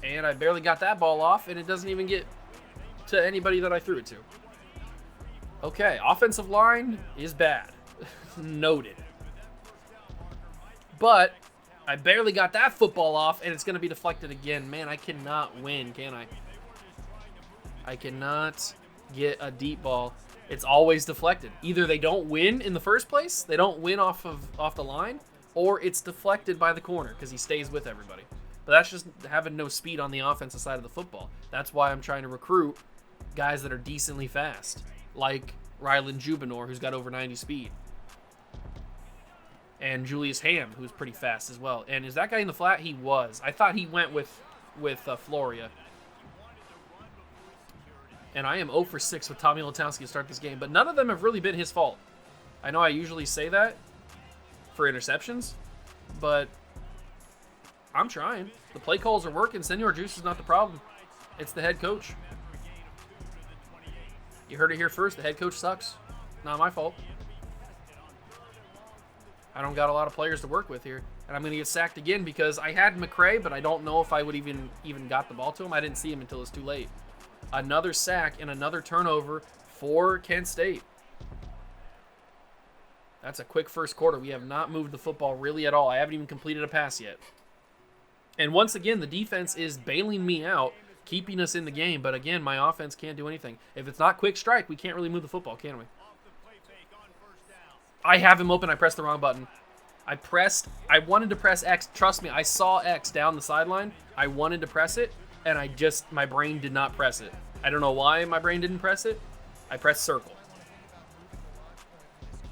And I barely got that ball off, and it doesn't even get to anybody that I threw it to. Okay, offensive line is bad. Noted. But I barely got that football off, and it's going to be deflected again. Man, I cannot win, can I? I cannot get a deep ball. It's always deflected. Either they don't win in the first place, they don't win off the line, or it's deflected by the corner because he stays with everybody. But that's just having no speed on the offensive side of the football. That's why I'm trying to recruit guys that are decently fast, like Rylan Jubinor, who's got over 90 speed. And Julius Ham, who's pretty fast as well. And is that guy in the flat? He was. I thought he went with Floria. And I am 0 for 6 with Tommy Latowski to start this game. But none of them have really been his fault. I know I usually say that for interceptions, but I'm trying. The play calls are working. Senor Juice is not the problem. It's the head coach. You heard it here first. The head coach sucks. Not my fault. I don't got a lot of players to work with here. And I'm going to get sacked again because I had McCray, but I don't know if I would even got the ball to him. I didn't see him until it's too late. Another sack and another turnover for Kent State. That's a quick first quarter. We have not moved the football really at all. I haven't even completed a pass yet. And once again, the defense is bailing me out, keeping us in the game. But again, my offense can't do anything. If it's not quick strike, we can't really move the football, can we? I have him open. I pressed the wrong button. I wanted to press X. Trust me, I saw X down the sideline. I wanted to press it, and my brain did not press it. I don't know why my brain didn't press it. I pressed circle.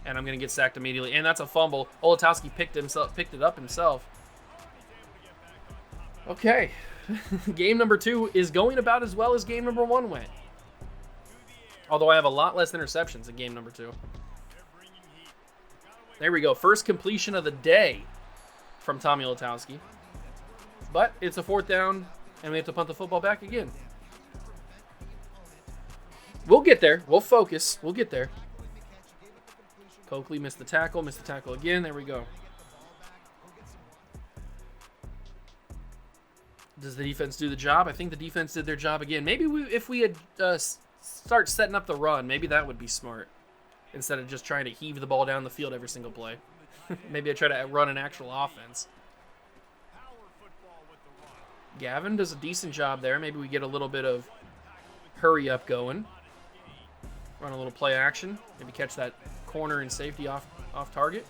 And I'm going to get sacked immediately. And that's a fumble. Olatowski picked it up himself. Okay. Game number 2 is going about as well as game number 1 went. Although I have a lot less interceptions in game number 2. There we go. First completion of the day from Tommy Latowski. But it's a 4th down, and we have to punt the football back again. We'll get there. We'll focus. We'll get there. Coakley missed the tackle again. There we go. Does the defense do the job? I think the defense did their job again. Maybe if we had start setting up the run, maybe that would be smart. Instead of just trying to heave the ball down the field every single play. Maybe I try to run an actual offense. Gavin does a decent job there. Maybe we get a little bit of hurry up going. Run a little play action. Maybe catch that corner and safety off target.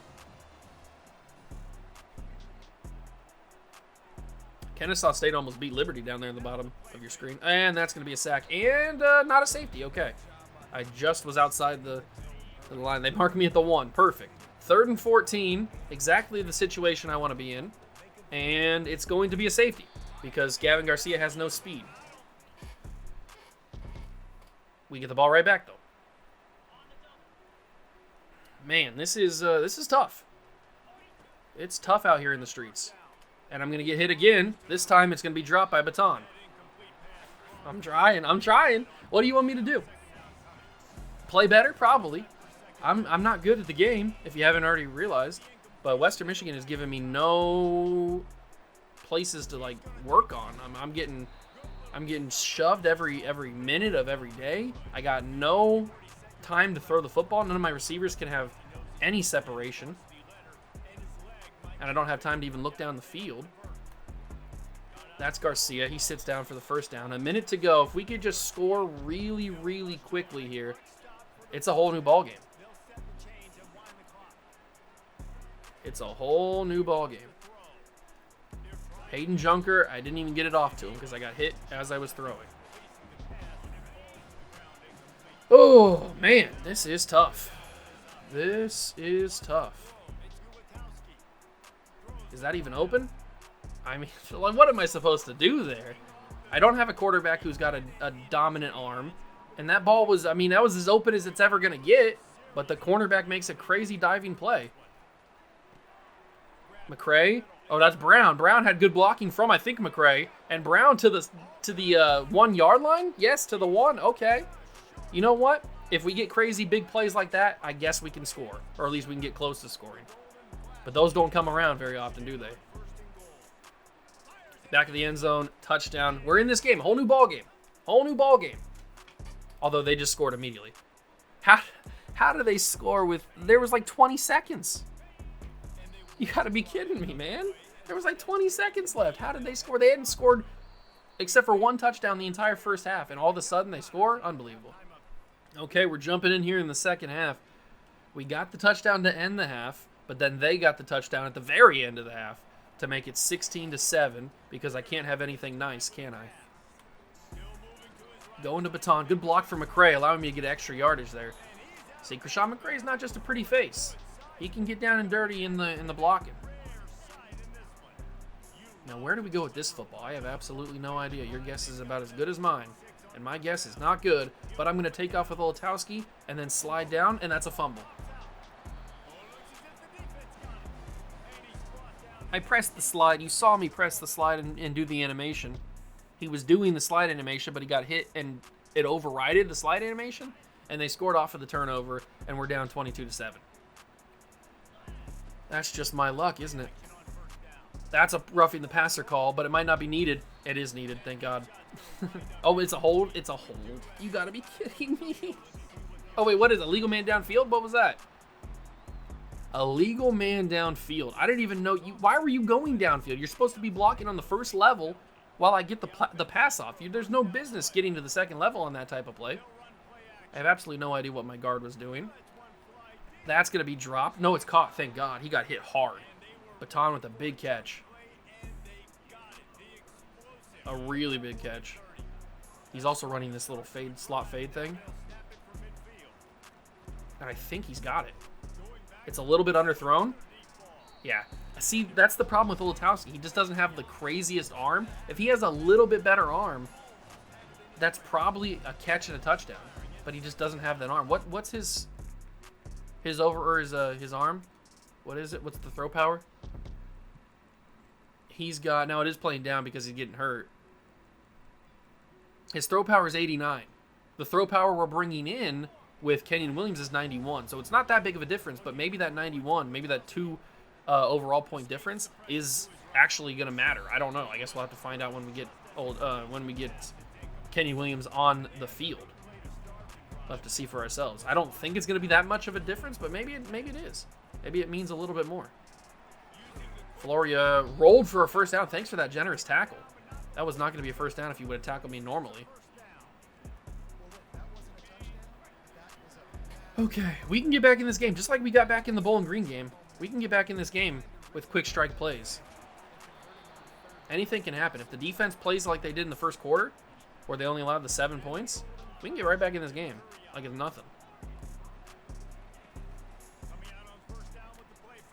Kennesaw State almost beat Liberty down there in the bottom of your screen. And that's going to be a sack. And not a safety. Okay. I just was outside the line. They marked me at the 1. Perfect. 3rd and 14. Exactly the situation I want to be in. And it's going to be a safety because Gavin Garcia has no speed. We get the ball right back, though. Man, this is tough. It's tough out here in the streets. And I'm going to get hit again. This time it's going to be dropped by Baton. I'm trying. What do you want me to do? Play better? Probably. I'm not good at the game, if you haven't already realized. But Western Michigan has given me no places to like work on. I'm getting shoved every minute of every day. I got no time to throw the football. None of my receivers can have any separation. And I don't have time to even look down the field. That's Garcia. He sits down for the 1st down. A minute to go. If we could just score really, really quickly here, it's a whole new ball game. It's a whole new ball game. Hayden Junker, I didn't even get it off to him because I got hit as I was throwing. Oh, man, this is tough. This is tough. Is that even open? I mean, what am I supposed to do there? I don't have a quarterback who's got a dominant arm. And that ball was, that was as open as it's ever going to get. But the cornerback makes a crazy diving play. McCray Oh, that's Brown. Brown had good blocking from, I think, McCray. And Brown to the 1 yard line? Yes, to the 1. Okay. You know what? If we get crazy big plays like that, I guess we can score. Or at least we can get close to scoring. But those don't come around very often, do they? Back of the end zone, touchdown. We're in this game. Whole new ball game. Whole new ball game. Although they just scored immediately. How do they score with... There was like 20 seconds. You gotta be kidding me, man. There was like 20 seconds left. How did they score? They hadn't scored except for 1 touchdown the entire first half, and all of a sudden they score? Unbelievable. Okay, we're jumping in here in the second half. We got the touchdown to end the half, but then they got the touchdown at the very end of the half to make it 16-7, because I can't have anything nice, can I? Going to Baton. Good block for McCray, allowing me to get extra yardage there. See, Krishan McCray's not just a pretty face. He can get down and dirty in the blocking. Now, where do we go with this football? I have absolutely no idea. Your guess is about as good as mine. And my guess is not good, but I'm going to take off with Olatowski and then slide down, and that's a fumble. I pressed the slide. You saw me press the slide and do the animation. He was doing the slide animation, but he got hit, and it overrided the slide animation, and they scored off of the turnover, and we're down 22-7. That's just my luck, isn't it? That's a roughing the passer call, but it might not be needed. It is needed, thank God. Oh, it's a hold? It's a hold. You gotta be kidding me. Oh, wait, what is it? Legal man downfield? What was that? A legal man downfield. I didn't even know you. Why were you going downfield? You're supposed to be blocking on the first level while I get the pass off. There's no business getting to the second level on that type of play. I have absolutely no idea what my guard was doing. That's going to be dropped. No, it's caught. Thank God. He got hit hard. Baton with a big catch. A really big catch. He's also running this little slot fade thing. And I think he's got it. It's a little bit underthrown. Yeah. See, that's the problem with Olatowski. He just doesn't have the craziest arm. If he has a little bit better arm, that's probably a catch and a touchdown. But he just doesn't have that arm. What's his arm? What is it? What's the throw power? He's got... Now, it is playing down because he's getting hurt. His throw power is 89. The throw power we're bringing in with Kenyon Williams is 91. So it's not that big of a difference, but maybe that 91, maybe that 2 overall point difference is actually going to matter. I don't know. I guess we'll have to find out when we get Kenyon Williams on the field. We'll have to see for ourselves. I don't think it's going to be that much of a difference, but maybe it is. Maybe it means a little bit more. Floria rolled for a first down. Thanks for that generous tackle. That was not going to be a first down if you would have tackled me normally. Okay, we can get back in this game just like we got back in the Bowling Green game. We can get back in this game with quick strike plays. Anything can happen. If the defense plays like they did in the first quarter, where they only allowed the 7 points, we can get right back in this game like it's nothing.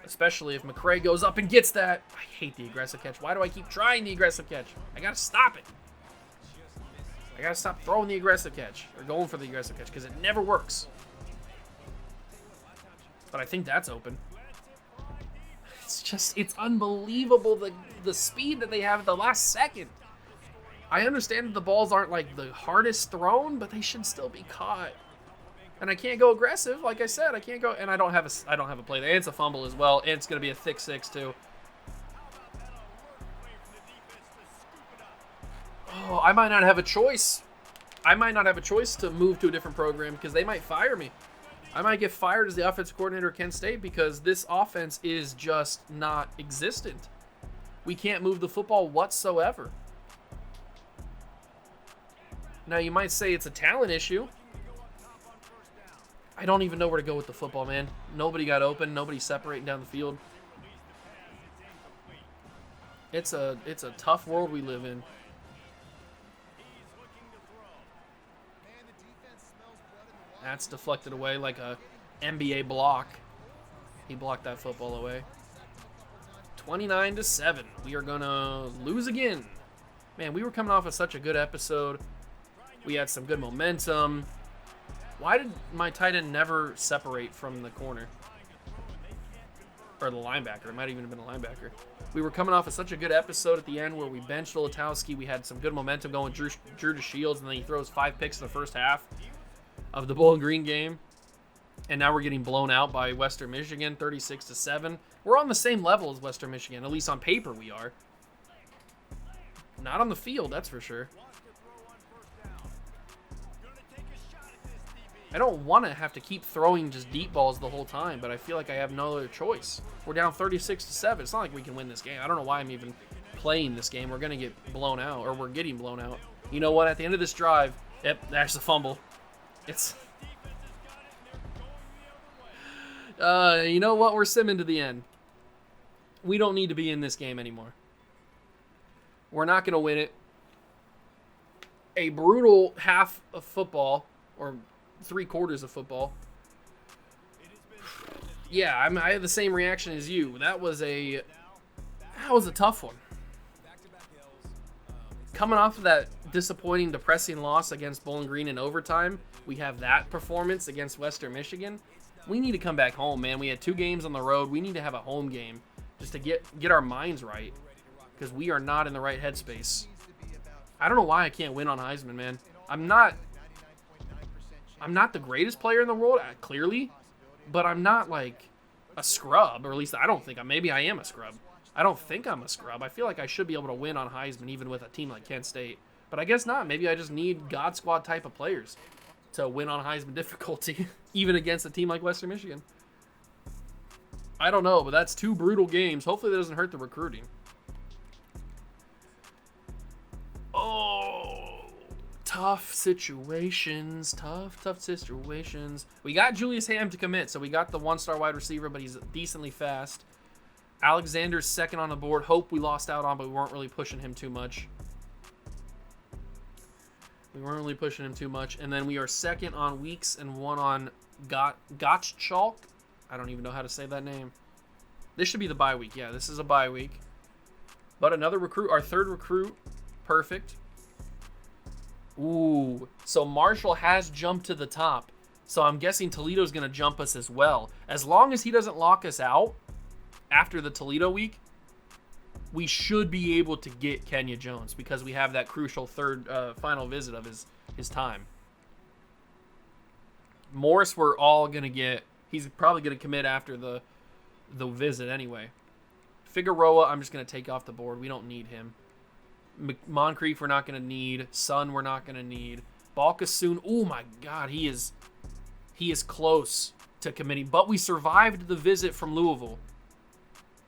Especially if McCray goes up and gets that. I hate the aggressive catch. Why do I keep trying the aggressive catch? I gotta stop it. I gotta stop throwing the aggressive catch or going for the aggressive catch because it never works. But I think that's open. It's unbelievable the speed that they have at the last second. I understand that the balls aren't like the hardest thrown, but they should still be caught. And I can't go aggressive, like I said. I can't go, and I don't have a play there. And it's a fumble as well, and it's going to be a thick 6 too. Oh, I might not have a choice. I might not have a choice to move to a different program because they might fire me. I might get fired as the offensive coordinator at Kent State because this offense is just not existent. We can't move the football whatsoever. Now, you might say it's a talent issue. I don't even know where to go with the football, man. Nobody got open. Nobody's separating down the field. It's a tough world we live in. That's deflected away like a NBA block. He blocked that football away. 29-7. We are going to lose again. Man, we were coming off of such a good episode. We had some good momentum. Why did my tight end never separate from the corner? Or the linebacker. It might even have been a linebacker. We were coming off of such a good episode at the end where we benched Olatowski. We had some good momentum going, Drew to Shields, and then he throws 5 picks in the first half of the Bowling Green game. And now we're getting blown out by Western Michigan, 36-7. We're on the same level as Western Michigan, at least on paper we are. Not on the field, that's for sure. I don't want to have to keep throwing just deep balls the whole time, but I feel like I have no other choice. We're down 36-7. It's not like we can win this game. I don't know why I'm even playing this game. We're going to get blown out, or we're getting blown out. You know what? At the end of this drive, yep, there's the fumble. It's... you know what? We're simming to the end. We don't need to be in this game anymore. We're not going to win it. A brutal half of football, or 3/4 of football. Yeah, I had the same reaction as you. That was a tough one. Coming off of that disappointing, depressing loss against Bowling Green in overtime, we have that performance against Western Michigan. We need to come back home, man. We had 2 games on the road. We need to have a home game just to get our minds right, because we are not in the right headspace. I don't know why I can't win on Heisman, man. I'm not the greatest player in the world, clearly, but I'm not like a scrub, or at least I don't think maybe I am a scrub. I don't think I'm a scrub. I feel like I should be able to win on Heisman even with a team like Kent State, but I guess not. Maybe I just need God Squad type of players to win on Heisman difficulty, even against a team like Western Michigan. I don't know, but that's 2 brutal games. Hopefully that doesn't hurt the recruiting. Oh, tough situations. Tough situations. We got Julius Ham to commit, so we got the 1-star wide receiver, but he's decently fast. Alexander's second on the board. Hope we lost out on, but we weren't really pushing him too much. And then we are second on Weeks and 1 on Gottschalk. I don't even know how to say that name. This should be the bye week. Yeah, this is a bye week. But another recruit, our 3rd recruit. Perfect. Ooh, so Marshall has jumped to the top. So I'm guessing Toledo's going to jump us as well. As long as he doesn't lock us out after the Toledo week, we should be able to get Kenya Jones because we have that crucial 3rd final visit of his time. Morris, we're all going to get. He's probably going to commit after the visit anyway. Figueroa, I'm just going to take off the board. We don't need him. Moncrief, we're not going to need. Sun, we're not going to need. Balkasoon, oh my God, he is close to committing. But we survived the visit from Louisville.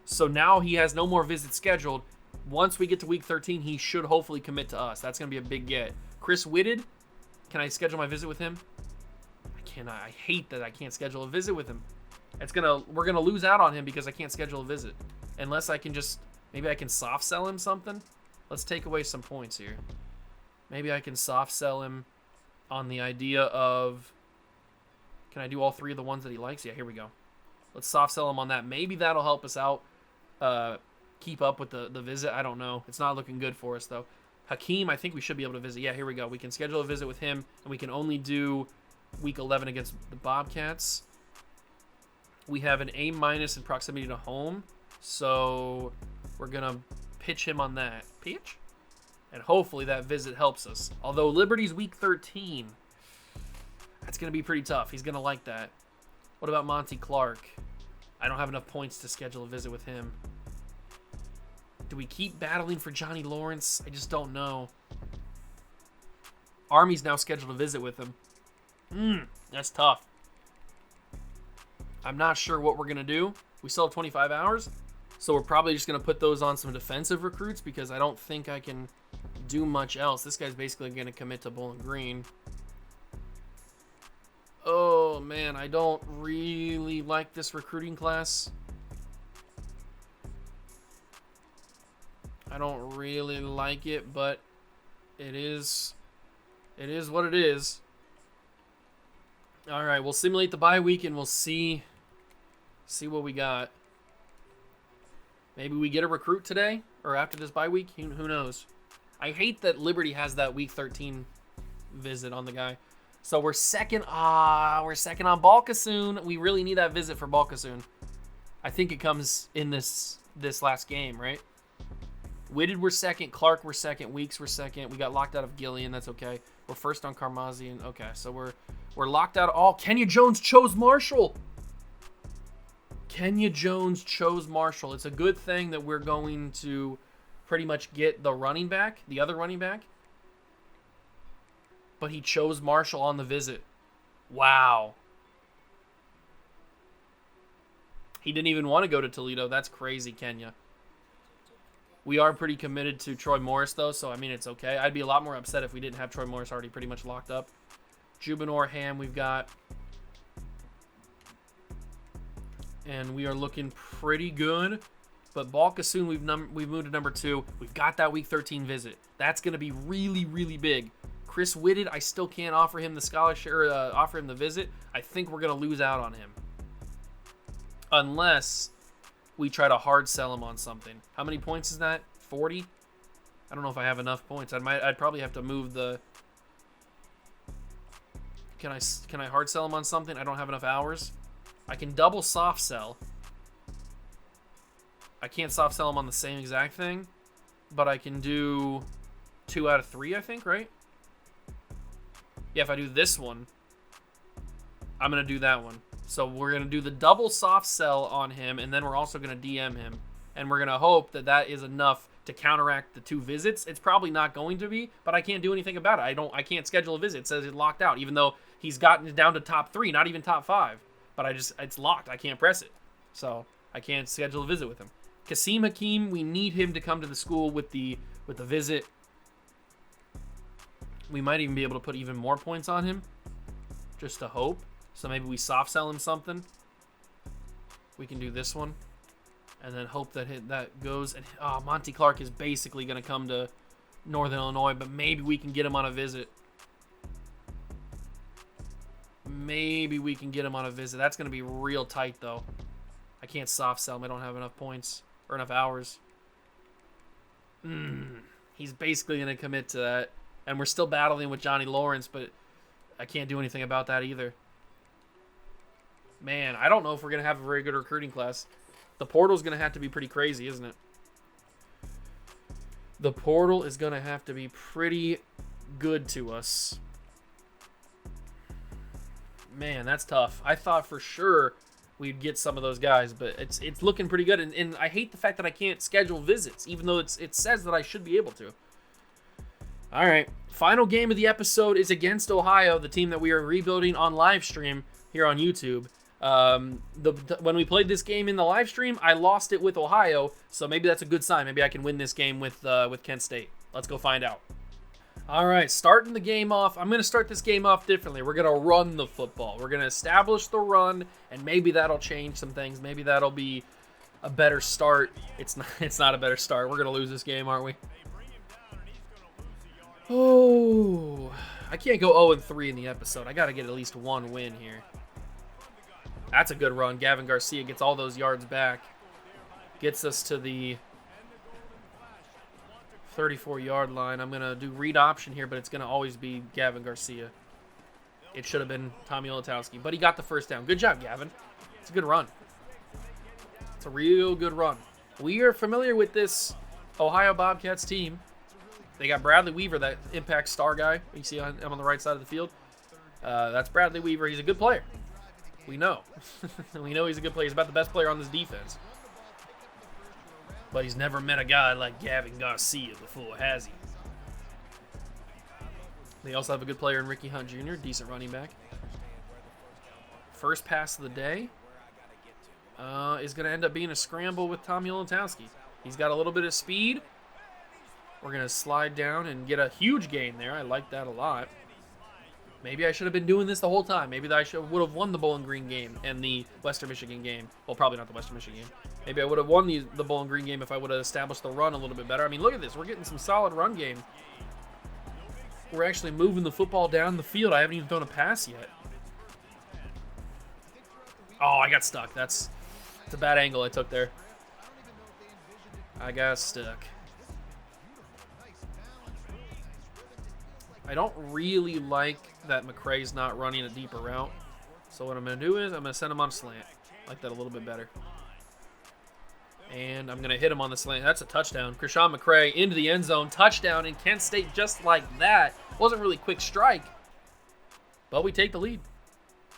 So now he has no more visits scheduled. Once we get to week 13, he should hopefully commit to us. That's going to be a big get. Chris Whitted, can I schedule my visit with him? I cannot. I hate that I can't schedule a visit with him. We're going to lose out on him because I can't schedule a visit. Unless I can maybe I can soft sell him something. Let's take away some points here. Maybe I can soft sell him on the idea of, can I do all 3 of the ones that he likes? Yeah, here we go. Let's soft sell him on that. Maybe that'll help us out. Keep up with the visit. I don't know. It's not looking good for us, though. Hakeem, I think we should be able to visit. Yeah, here we go. We can schedule a visit with him, and we can only do week 11 against the Bobcats. We have an A- in proximity to home, so we're going to pitch him on that. Pitch? And hopefully that visit helps us. Although Liberty's week 13, that's going to be pretty tough. He's going to like that. What about Monty Clark? I don't have enough points to schedule a visit with him. Do we keep battling for Johnny Lawrence? I just don't know. Army's now scheduled a visit with him. That's tough. I'm not sure what we're going to do. We still have 25 hours. So we're probably just going to put those on some defensive recruits because I don't think I can do much else. This guy's basically going to commit to Bowling Green. Oh, man, I don't really like this recruiting class. I don't really like it, but it is what it is. All right, we'll simulate the bye week and we'll see what we got. Maybe we get a recruit today or after this bye week. Who knows? I hate that Liberty has that week 13 visit on the guy. So we're second. We're second on Balkasoon. We really need that visit for Balkasoon. I think it comes in this this last game, right? Whitted were second, Clark were second, Weeks were second. We got locked out of Gillian. That's okay. We're first on Karmazian. Okay, so we're locked out of all. Kenya Jones chose Marshall. Kenya Jones chose Marshall. It's a good thing that we're going to pretty much get the running back, the other running back. But he chose Marshall on the visit. Wow. He didn't even want to go to Toledo. That's crazy, Kenya. We are pretty committed to Troy Morris, though, so, I mean, it's okay. I'd be a lot more upset if we didn't have Troy Morris already pretty much locked up. Jubinor, Ham, we've got. And we are looking pretty good. But Balkasoon, we've moved to number 2. We've got that Week 13 visit. That's going to be really, really big. Chris Whitted, I still can't offer him the scholarship or offer him the visit. I think we're going to lose out on him. Unless we try to hard sell him on something. How many points is that? 40? I don't know if I have enough points. I'd probably have to move the... Can I hard sell him on something? I don't have enough hours. I can double soft sell. I can't soft sell him on the same exact thing, but I can do 2 out of 3, I think, right? Yeah, if I do this one, I'm going to do that one. So we're going to do the double soft sell on him, and then we're also going to DM him. And we're going to hope that that is enough to counteract the 2 visits. It's probably not going to be, but I can't do anything about it. I can't schedule a visit. It says it's locked out, even though he's gotten down to top 3, not even top 5. But it's locked. I can't press it. So I can't schedule a visit with him. Kasim Hakeem, we need him to come to the school with the visit. We might even be able to put even more points on him, just to hope. So maybe we soft sell him something. We can do this one, and then hope that that goes. And Monty Clark is basically going to come to Northern Illinois, but maybe we can get him on a visit. Maybe we can get him on a visit. That's going to be real tight, though. I can't soft sell him. I don't have enough points or enough hours. He's basically going to commit to that. And we're still battling with Johnny Lawrence, but I can't do anything about that either. Man, I don't know if we're going to have a very good recruiting class. The portal's going to have to be pretty crazy, isn't it? The portal is going to have to be pretty good to us. Man, that's tough. I thought for sure we'd get some of those guys, but it's looking pretty good. And I hate the fact that I can't schedule visits, even though it says that I should be able to. All right, final game of the episode is against Ohio, the team that we are rebuilding on live stream here on YouTube. When we played this game in the live stream, I lost it with Ohio, so maybe that's a good sign. Maybe I can win this game with Kent State. Let's go find out. All right, starting the game off. I'm going to start this game off differently. We're going to run the football. We're going to establish the run, and maybe that'll change some things. Maybe that'll be a better start. It's not a better start. We're going to lose this game, aren't we? Oh, I can't go 0-3 in the episode. I got to get at least one win here. That's a good run. Gavin Garcia gets all those yards back. Gets us to the 34-yard line. I'm going to do read option here, but it's going to always be Gavin Garcia. It should have been Tommy Olatowski, but he got the first down. Good job, Gavin. It's a good run. It's a real good run. We are familiar with this Ohio Bobcats team. They got Bradley Weaver, that impact star guy you see on the right side of the field. That's Bradley Weaver. He's a good player. We know. We know he's a good player. He's about the best player on this defense. But he's never met a guy like Gavin Garcia before, has he? They also have a good player in Ricky Hunt Jr., decent running back. First pass of the day is going to end up being a scramble with Tommy Olatowski. He's got a little bit of speed. We're going to slide down and get a huge gain there. I like that a lot. Maybe I should have been doing this the whole time. Maybe I would have won the Bowling Green game and the Western Michigan game. Well, probably not the Western Michigan game. Maybe I would have won the Bowling Green game if I would have established the run a little bit better. I mean, look at this. We're getting some solid run game. We're actually moving the football down the field. I haven't even thrown a pass yet. Oh, I got stuck. That's a bad angle I took there. I got stuck. I don't really like that McCray's not running a deeper route. So what I'm going to do is I'm going to send him on a slant. I like that a little bit better. And I'm going to hit him on the slant. That's a touchdown. Krishan McCray into the end zone. Touchdown in Kent State just like that. Wasn't really quick strike, but we take the lead.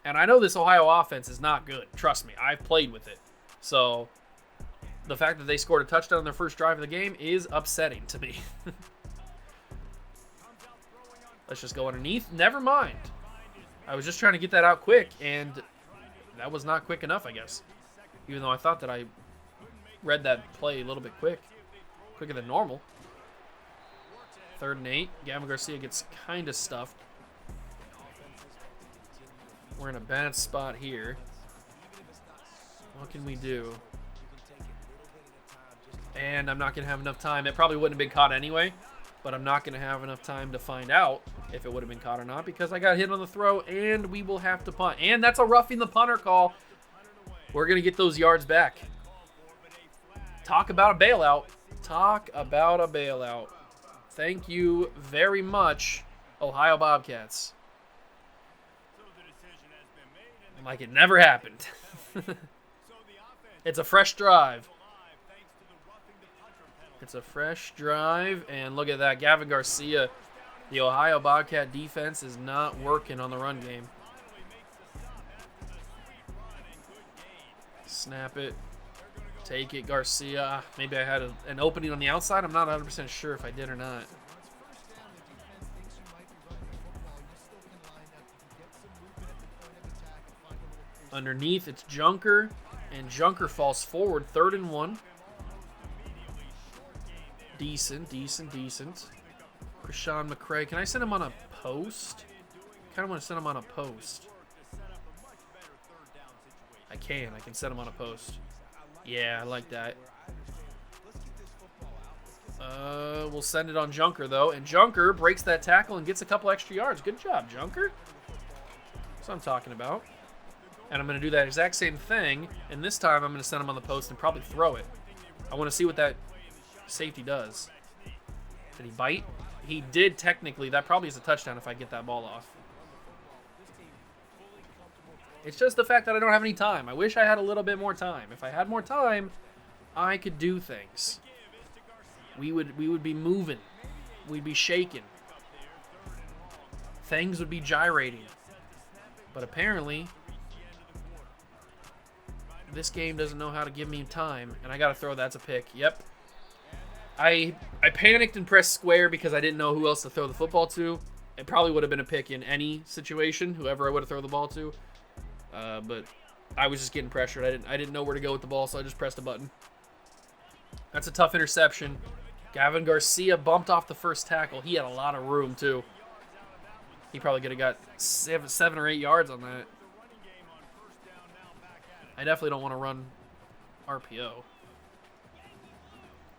And I know this Ohio offense is not good. Trust me, I've played with it. So the fact that they scored a touchdown on their first drive of the game is upsetting to me. Let's just go underneath. Never mind. I was just trying to get that out quick, and that was not quick enough, I guess. Even though I thought that I read that play a little bit quicker than normal. 3rd and 8. Gavin Garcia gets kind of stuffed. We're in a bad spot here. What can we do? And I'm not going to have enough time. It probably wouldn't have been caught anyway, but I'm not going to have enough time to find out if it would have been caught or not because I got hit on the throw, and we will have to punt. And that's a roughing the punter call. We're going to get those yards back. Talk about a bailout. Talk about a bailout. Thank you very much, Ohio Bobcats. Like it never happened. It's a fresh drive. It's a fresh drive, and look at that. Gavin Garcia, the Ohio Bobcat defense is not working on the run game. Snap it. Take it, Garcia. Maybe I had an opening on the outside. I'm not 100% sure if I did or not. Underneath, it's Junker, and Junker falls forward. 3rd and 1. Decent. Krishan McCray. Can I send him on a post? I kind of want to send him on a post. I can send him on a post. Yeah, I like that. We'll send it on Junker, though. And Junker breaks that tackle and gets a couple extra yards. Good job, Junker. That's what I'm talking about. And I'm going to do that exact same thing. And this time, I'm going to send him on the post and probably throw it. I want to see what that safety does. Did he bite? He did technically. That probably is a touchdown if I get that ball off. It's just the fact that I don't have any time. I wish I had a little bit more time. If I had more time, I could do things. We would be moving. We'd be shaking. Things would be gyrating. But apparently, this game doesn't know how to give me time, and I got to throw. That's a pick. Yep. I panicked and pressed square because I didn't know who else to throw the football to. It probably would have been a pick in any situation, whoever I would have thrown the ball to. But I was just getting pressured. I didn't know where to go with the ball, so I just pressed a button. That's a tough interception. Gavin Garcia bumped off the first tackle. He had a lot of room, too. He probably could have got 7 or 8 yards on that. I definitely don't want to run RPO.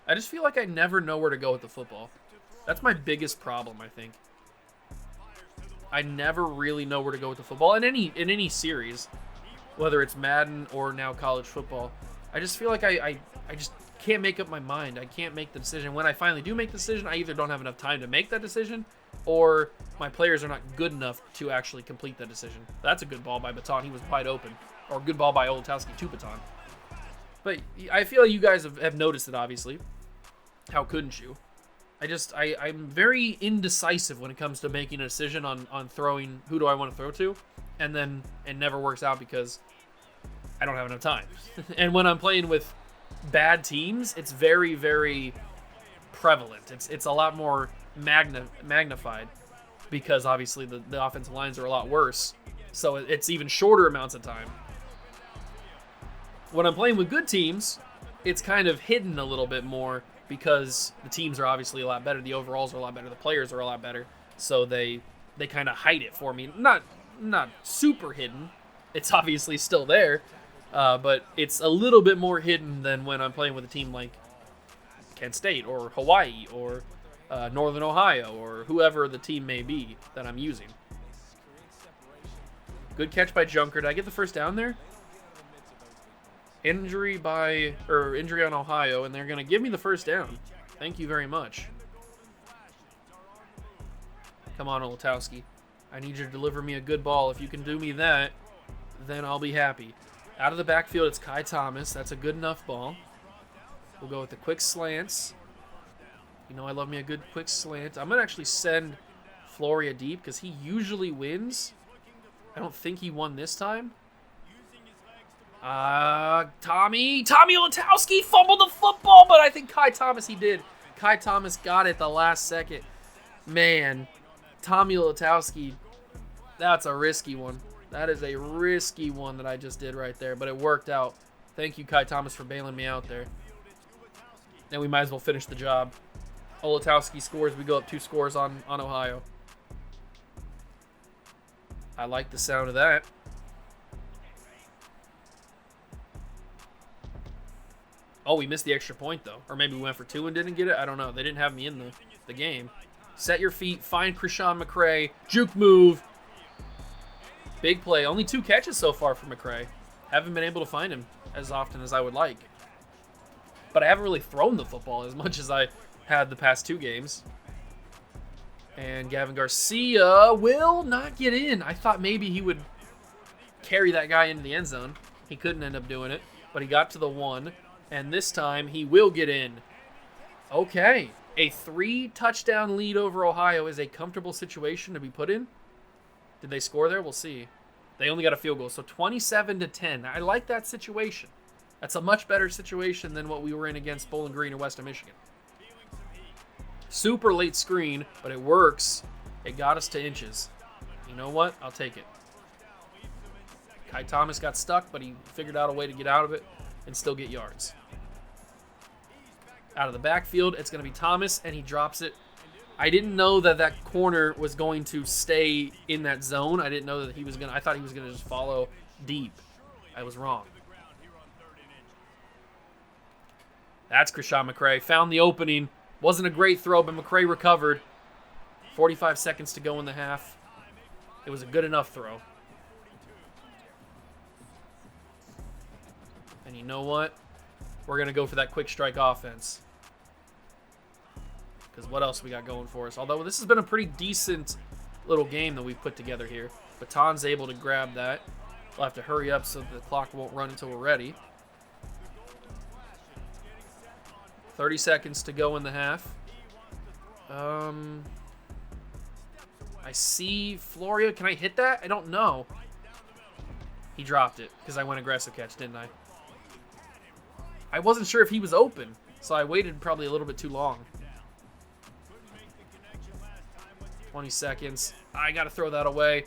I just feel like I never know where to go with the football. That's my biggest problem, I think. I never really know where to go with the football in any series, whether it's Madden or now college football. I just feel like I just can't make up my mind. I can't make the decision. When I finally do make the decision, I either don't have enough time to make that decision, or my players are not good enough to actually complete that decision. That's a good ball by Baton. He was wide open. Or good ball by Olatowski to Baton. But I feel like you guys have noticed it, obviously. How couldn't you? I'm very indecisive when it comes to making a decision on throwing who do I want to throw to, and then it never works out because I don't have enough time. And when I'm playing with bad teams, it's very, very prevalent. It's a lot more magnified because obviously the offensive lines are a lot worse, so it's even shorter amounts of time. When I'm playing with good teams, it's kind of hidden a little bit more because the teams are obviously a lot better, the overalls are a lot better, the players are a lot better, so they kind of hide it for me. Not super hidden. It's obviously still there, but it's a little bit more hidden than when I'm playing with a team like Kent State or Hawaii or Northern Ohio or whoever the team may be that I'm using. Good catch by Junker. Did I get the first down there? Injury on Ohio, and they're going to give me the first down. Thank you very much. Come on, Olatowski. I need you to deliver me a good ball. If you can do me that, then I'll be happy. Out of the backfield, it's Kai Thomas. That's a good enough ball. We'll go with the quick slants. You know I love me a good quick slant. I'm going to actually send Floria deep because he usually wins. I don't think he won this time. Tommy Latowski fumbled the football, but I think Kai Thomas, he did. Kai Thomas got it the last second. Man, Tommy Latowski, that's a risky one. That is a risky one that I just did right there, but it worked out. Thank you, Kai Thomas, for bailing me out there. And we might as well finish the job. Olatowski scores. We go up 2 scores on Ohio. I like the sound of that. Oh, we missed the extra point, though. Or maybe we went for 2 and didn't get it. I don't know. They didn't have me in the game. Set your feet. Find Krishan McCray. Juke move. Big play. Only 2 catches so far for McCray. Haven't been able to find him as often as I would like. But I haven't really thrown the football as much as I had the past 2 games. And Gavin Garcia will not get in. I thought maybe he would carry that guy into the end zone. He couldn't end up doing it, but he got to the 1. And this time, he will get in. Okay. A 3-touchdown lead over Ohio is a comfortable situation to be put in. Did they score there? We'll see. They only got a field goal, so 27-10. I like that situation. That's a much better situation than what we were in against Bowling Green or Western Michigan. Super late screen, but it works. It got us to inches. You know what? I'll take it. Kai Thomas got stuck, but he figured out a way to get out of it and still get yards. Out of the backfield, it's going to be Thomas, and he drops it. I didn't know that that corner was going to stay in that zone. I didn't know that he was going to... I thought he was going to just follow deep. I was wrong. That's Krishan McCray. Found the opening. Wasn't a great throw, but McCray recovered. 45 seconds to go in the half. It was a good enough throw. And you know what? We're going to go for that quick strike offense. Because what else we got going for us? Although this has been a pretty decent little game that we've put together here. Baton's able to grab that. We'll have to hurry up so the clock won't run until we're ready. 30 seconds to go in the half. I see Floria. Can I hit that? I don't know. He dropped it because I went aggressive catch, didn't I? I wasn't sure if he was open, so I waited probably a little bit too long. 20 seconds. I got to throw that away.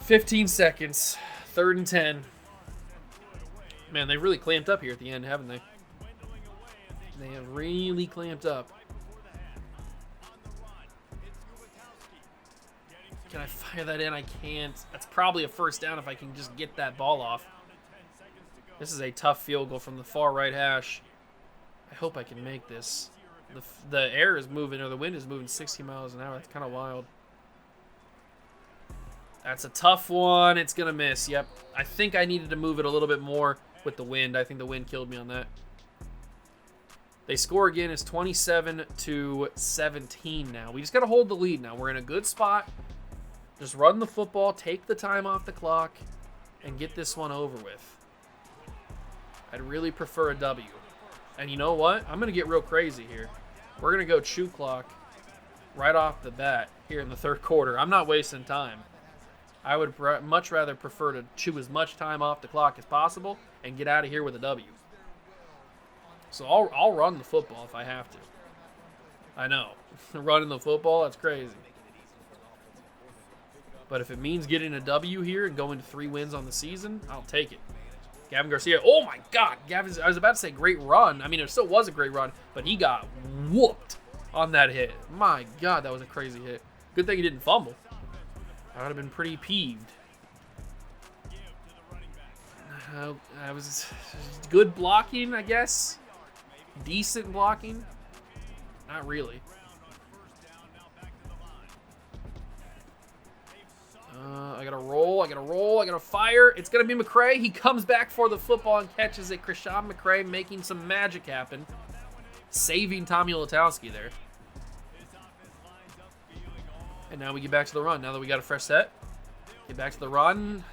15 seconds. 3rd and 10. Man, they've really clamped up here at the end, haven't they? They have really clamped up. Can I fire that in? I can't. That's probably a first down if I can just get that ball off. This is a tough field goal from the far right hash. I hope I can make this. The air is moving, or the wind is moving 60 miles an hour. That's kind of wild. That's a tough one. It's going to miss. Yep. I think I needed to move it a little bit more with the wind. I think the wind killed me on that. They score again. It's 27-17 now. We just got to hold the lead now. We're in a good spot. Just run the football, take the time off the clock, and get this one over with. I'd really prefer a W. And you know what? I'm going to get real crazy here. We're going to go chew clock right off the bat here in the 3rd quarter. I'm not wasting time. I would much rather prefer to chew as much time off the clock as possible and get out of here with a W. So I'll run the football if I have to. I know. Running the football, that's crazy. But if it means getting a W here and going to 3 wins on the season, I'll take it. Gavin Garcia. Oh, my God. I was about to say great run. I mean, it still was a great run, but he got whooped on that hit. My God, that was a crazy hit. Good thing he didn't fumble. I would have been pretty peeved. I was good blocking, I guess. Decent blocking. Not really. I gotta roll, I gotta fire. It's gonna be McCray. He comes back for the football and catches it. Krishan McCray making some magic happen. Saving Tommy Latowski there. And now we get back to the run. Now that we got a fresh set, get back to the run.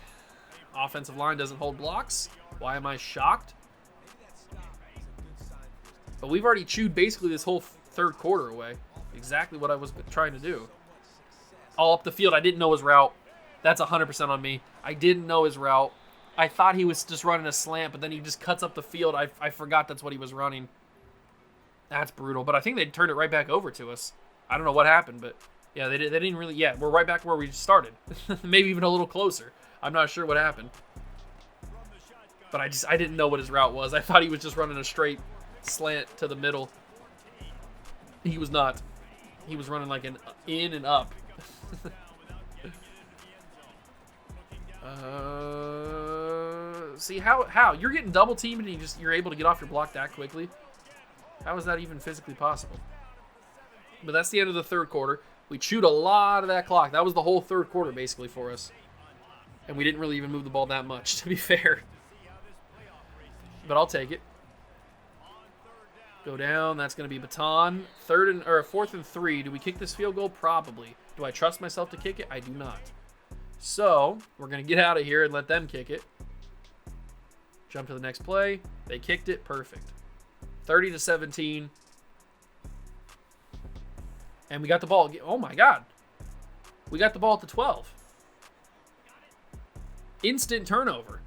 Offensive line doesn't hold blocks. Why am I shocked? But we've already chewed basically this whole third quarter away. Exactly what I was trying to do. All up the field. I didn't know his route. That's 100% on me. I didn't know his route. I thought he was just running a slant, but then he just cuts up the field. I forgot that's what he was running. That's brutal. But I think they turned it right back over to us. I don't know what happened, but yeah, they didn't really. Yeah, we're right back where we started. Maybe even a little closer. I'm not sure what happened. But I didn't know what his route was. I thought he was just running a straight slant to the middle. He was not. He was running like an in and up. See how you're getting double teamed and you're able to get off your block that quickly? How is that even physically possible? But that's the end of the third quarter. We chewed a lot of that clock. That was the whole third quarter basically for us. And we didn't really even move the ball that much, to be fair. But I'll take it. Go down. That's going to be baton. Fourth and 3. Do we kick this field goal? Probably. Do I trust myself to kick it? I do not. So we're going to get out of here and let them kick it. Jump to the next play. They kicked it. Perfect. 30-17. And we got the ball. Oh, my God. We got the ball at the 12. Instant turnover.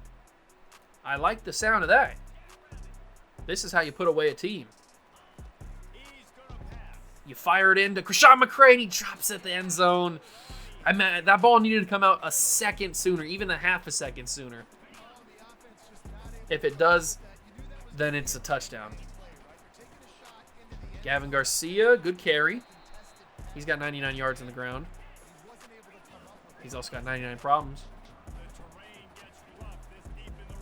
I like the sound of that. This is how you put away a team. You fire it into Krishan McCray, and he drops it at the end zone. I mean, that ball needed to come out a second sooner, even a half a second sooner. If it does, then it's a touchdown. Gavin Garcia, good carry. He's got 99 yards on the ground. He's also got 99 problems.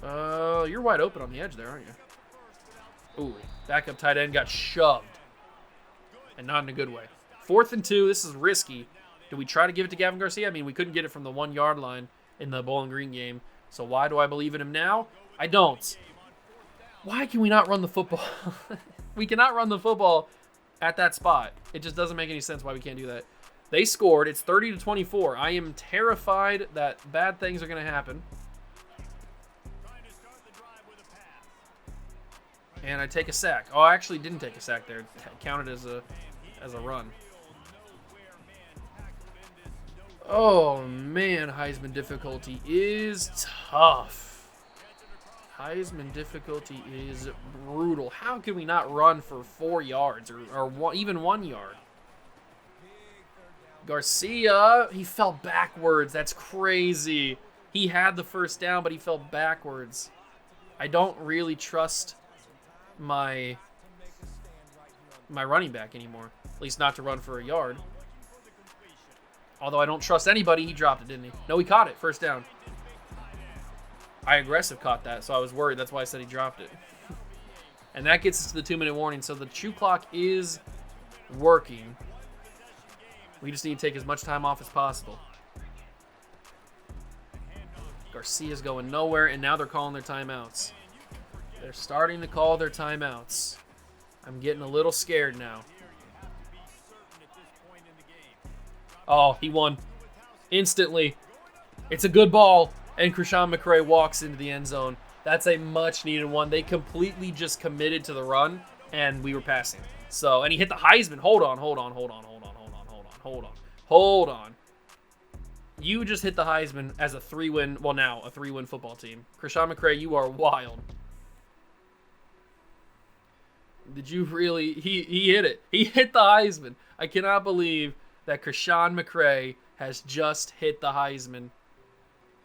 You're wide open on the edge there, aren't you? Ooh, backup tight end got shoved. And not in a good way. 4th and 2, this is risky. Do we try to give it to Gavin Garcia? I mean, we couldn't get it from the 1-yard line in the Bowling Green game. So why do I believe in him now? I don't. Why can we not run the football? We cannot run the football at that spot. It just doesn't make any sense why we can't do that. They scored. It's 30-24. I am terrified that bad things are going to happen. And I take a sack. Oh, I actually didn't take a sack there. It counted as a run. Oh, man. Heisman difficulty is tough. Heisman difficulty is brutal. How can we not run for 4 yards or even 1 yard? Garcia, he fell backwards. That's crazy. He had the first down, but he fell backwards. I don't really trust my running back anymore. At least not to run for a yard. Although I don't trust anybody. He dropped it, didn't he? No, he caught it. First down. I aggressive caught that, so I was worried. That's why I said he dropped it. And that gets us to the 2-minute warning. So the chew clock is working. We just need to take as much time off as possible. Garcia's going nowhere, and now they're calling their timeouts. They're starting to call their timeouts. I'm getting a little scared now. Oh, he won. Instantly. It's a good ball, and Krishan McCray walks into the end zone. That's a much-needed one. They completely just committed to the run, and we were passing. So, and he hit the Heisman. Hold on. You just hit the Heisman as a 3-win, well now, a 3-win football team. Krishan McCray, you are wild. Did you really? He hit it. He hit the Heisman. I cannot believe that Krishan McCray has just hit the Heisman.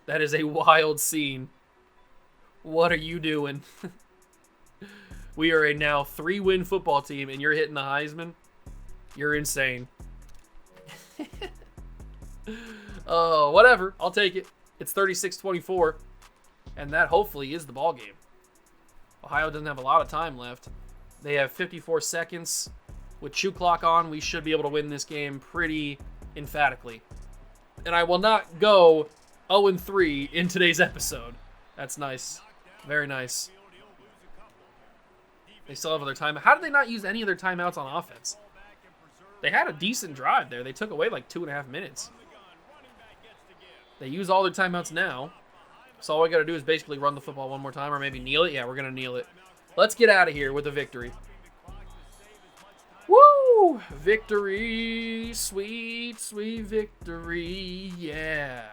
That is a wild scene. What are you doing? We are a now 3-win football team, and you're hitting the Heisman? You're insane. Oh, whatever. I'll take it. It's 36-24, and that hopefully is the ball game. Ohio doesn't have a lot of time left. They have 54 seconds. With chew clock on, we should be able to win this game pretty emphatically. And I will not go 0-3 in today's episode. That's nice. Very nice. They still have other time. How did they not use any of their timeouts on offense? They had a decent drive there. They took away like 2.5 minutes. They use all their timeouts now. So all we got to do is basically run the football one more time or maybe kneel it. Yeah, we're going to kneel it. Let's get out of here with a victory. Victory. Sweet, sweet victory. Yeah.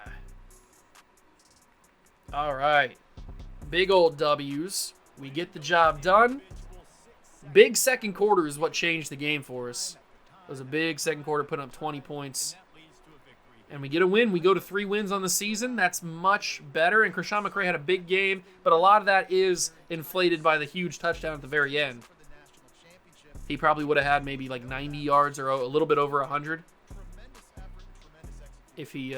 All right. Big old W's. We get the job done. Big second quarter is what changed the game for us. It was a big second quarter, putting up 20 points. And we get a win. We go to 3 wins on the season. That's much better. And Krishan McRae had a big game, but a lot of that is inflated by the huge touchdown at the very end. He probably would have had maybe like 90 yards or a little bit over 100 if he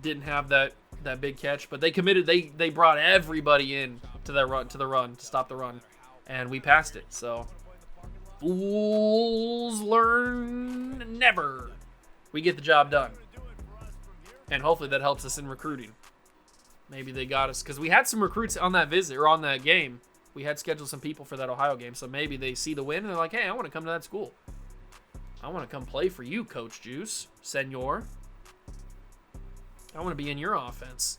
didn't have that big catch. But they committed. They brought everybody in to the run to stop the run, and we passed it. So fools learn never. We get the job done. And hopefully that helps us in recruiting. Maybe they got us. Because we had some recruits on that visit, or on that game. We had scheduled some people for that Ohio game. So maybe they see the win and they're like, hey, I want to come to that school. I want to come play for you, Coach Juice, Senor. I want to be in your offense.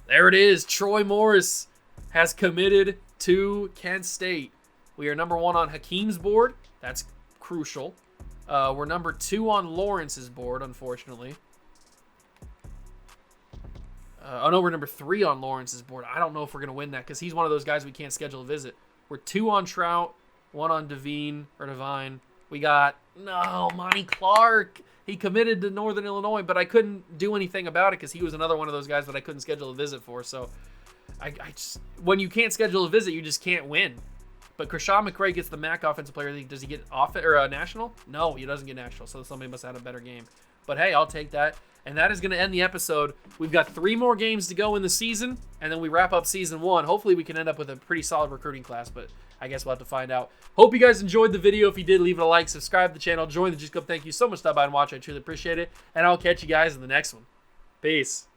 There it is. Troy Morris has committed to Kent State. We are number 1 on Hakeem's board. That's crucial. We're number 2 on Lawrence's board, unfortunately. Oh, no, we're number 3 on Lawrence's board. I don't know if we're going to win that because he's one of those guys we can't schedule a visit. We're 2 on Trout, 1 on Devine. We got, Monty Clark. He committed to Northern Illinois, but I couldn't do anything about it because he was another one of those guys that I couldn't schedule a visit for. So, I just, when you can't schedule a visit, you just can't win. But Krishan McRae gets the MAC Offensive Player of the Week. Does he get national? No, he doesn't get national, so somebody must have had a better game. But hey, I'll take that. And that is going to end the episode. We've got 3 more games to go in the season, and then we wrap up Season 1. Hopefully we can end up with a pretty solid recruiting class, but I guess we'll have to find out. Hope you guys enjoyed the video. If you did, leave it a like, subscribe to the channel, join the Juice Club. Thank you so much for stopping by and watching. I truly appreciate it, and I'll catch you guys in the next one. Peace.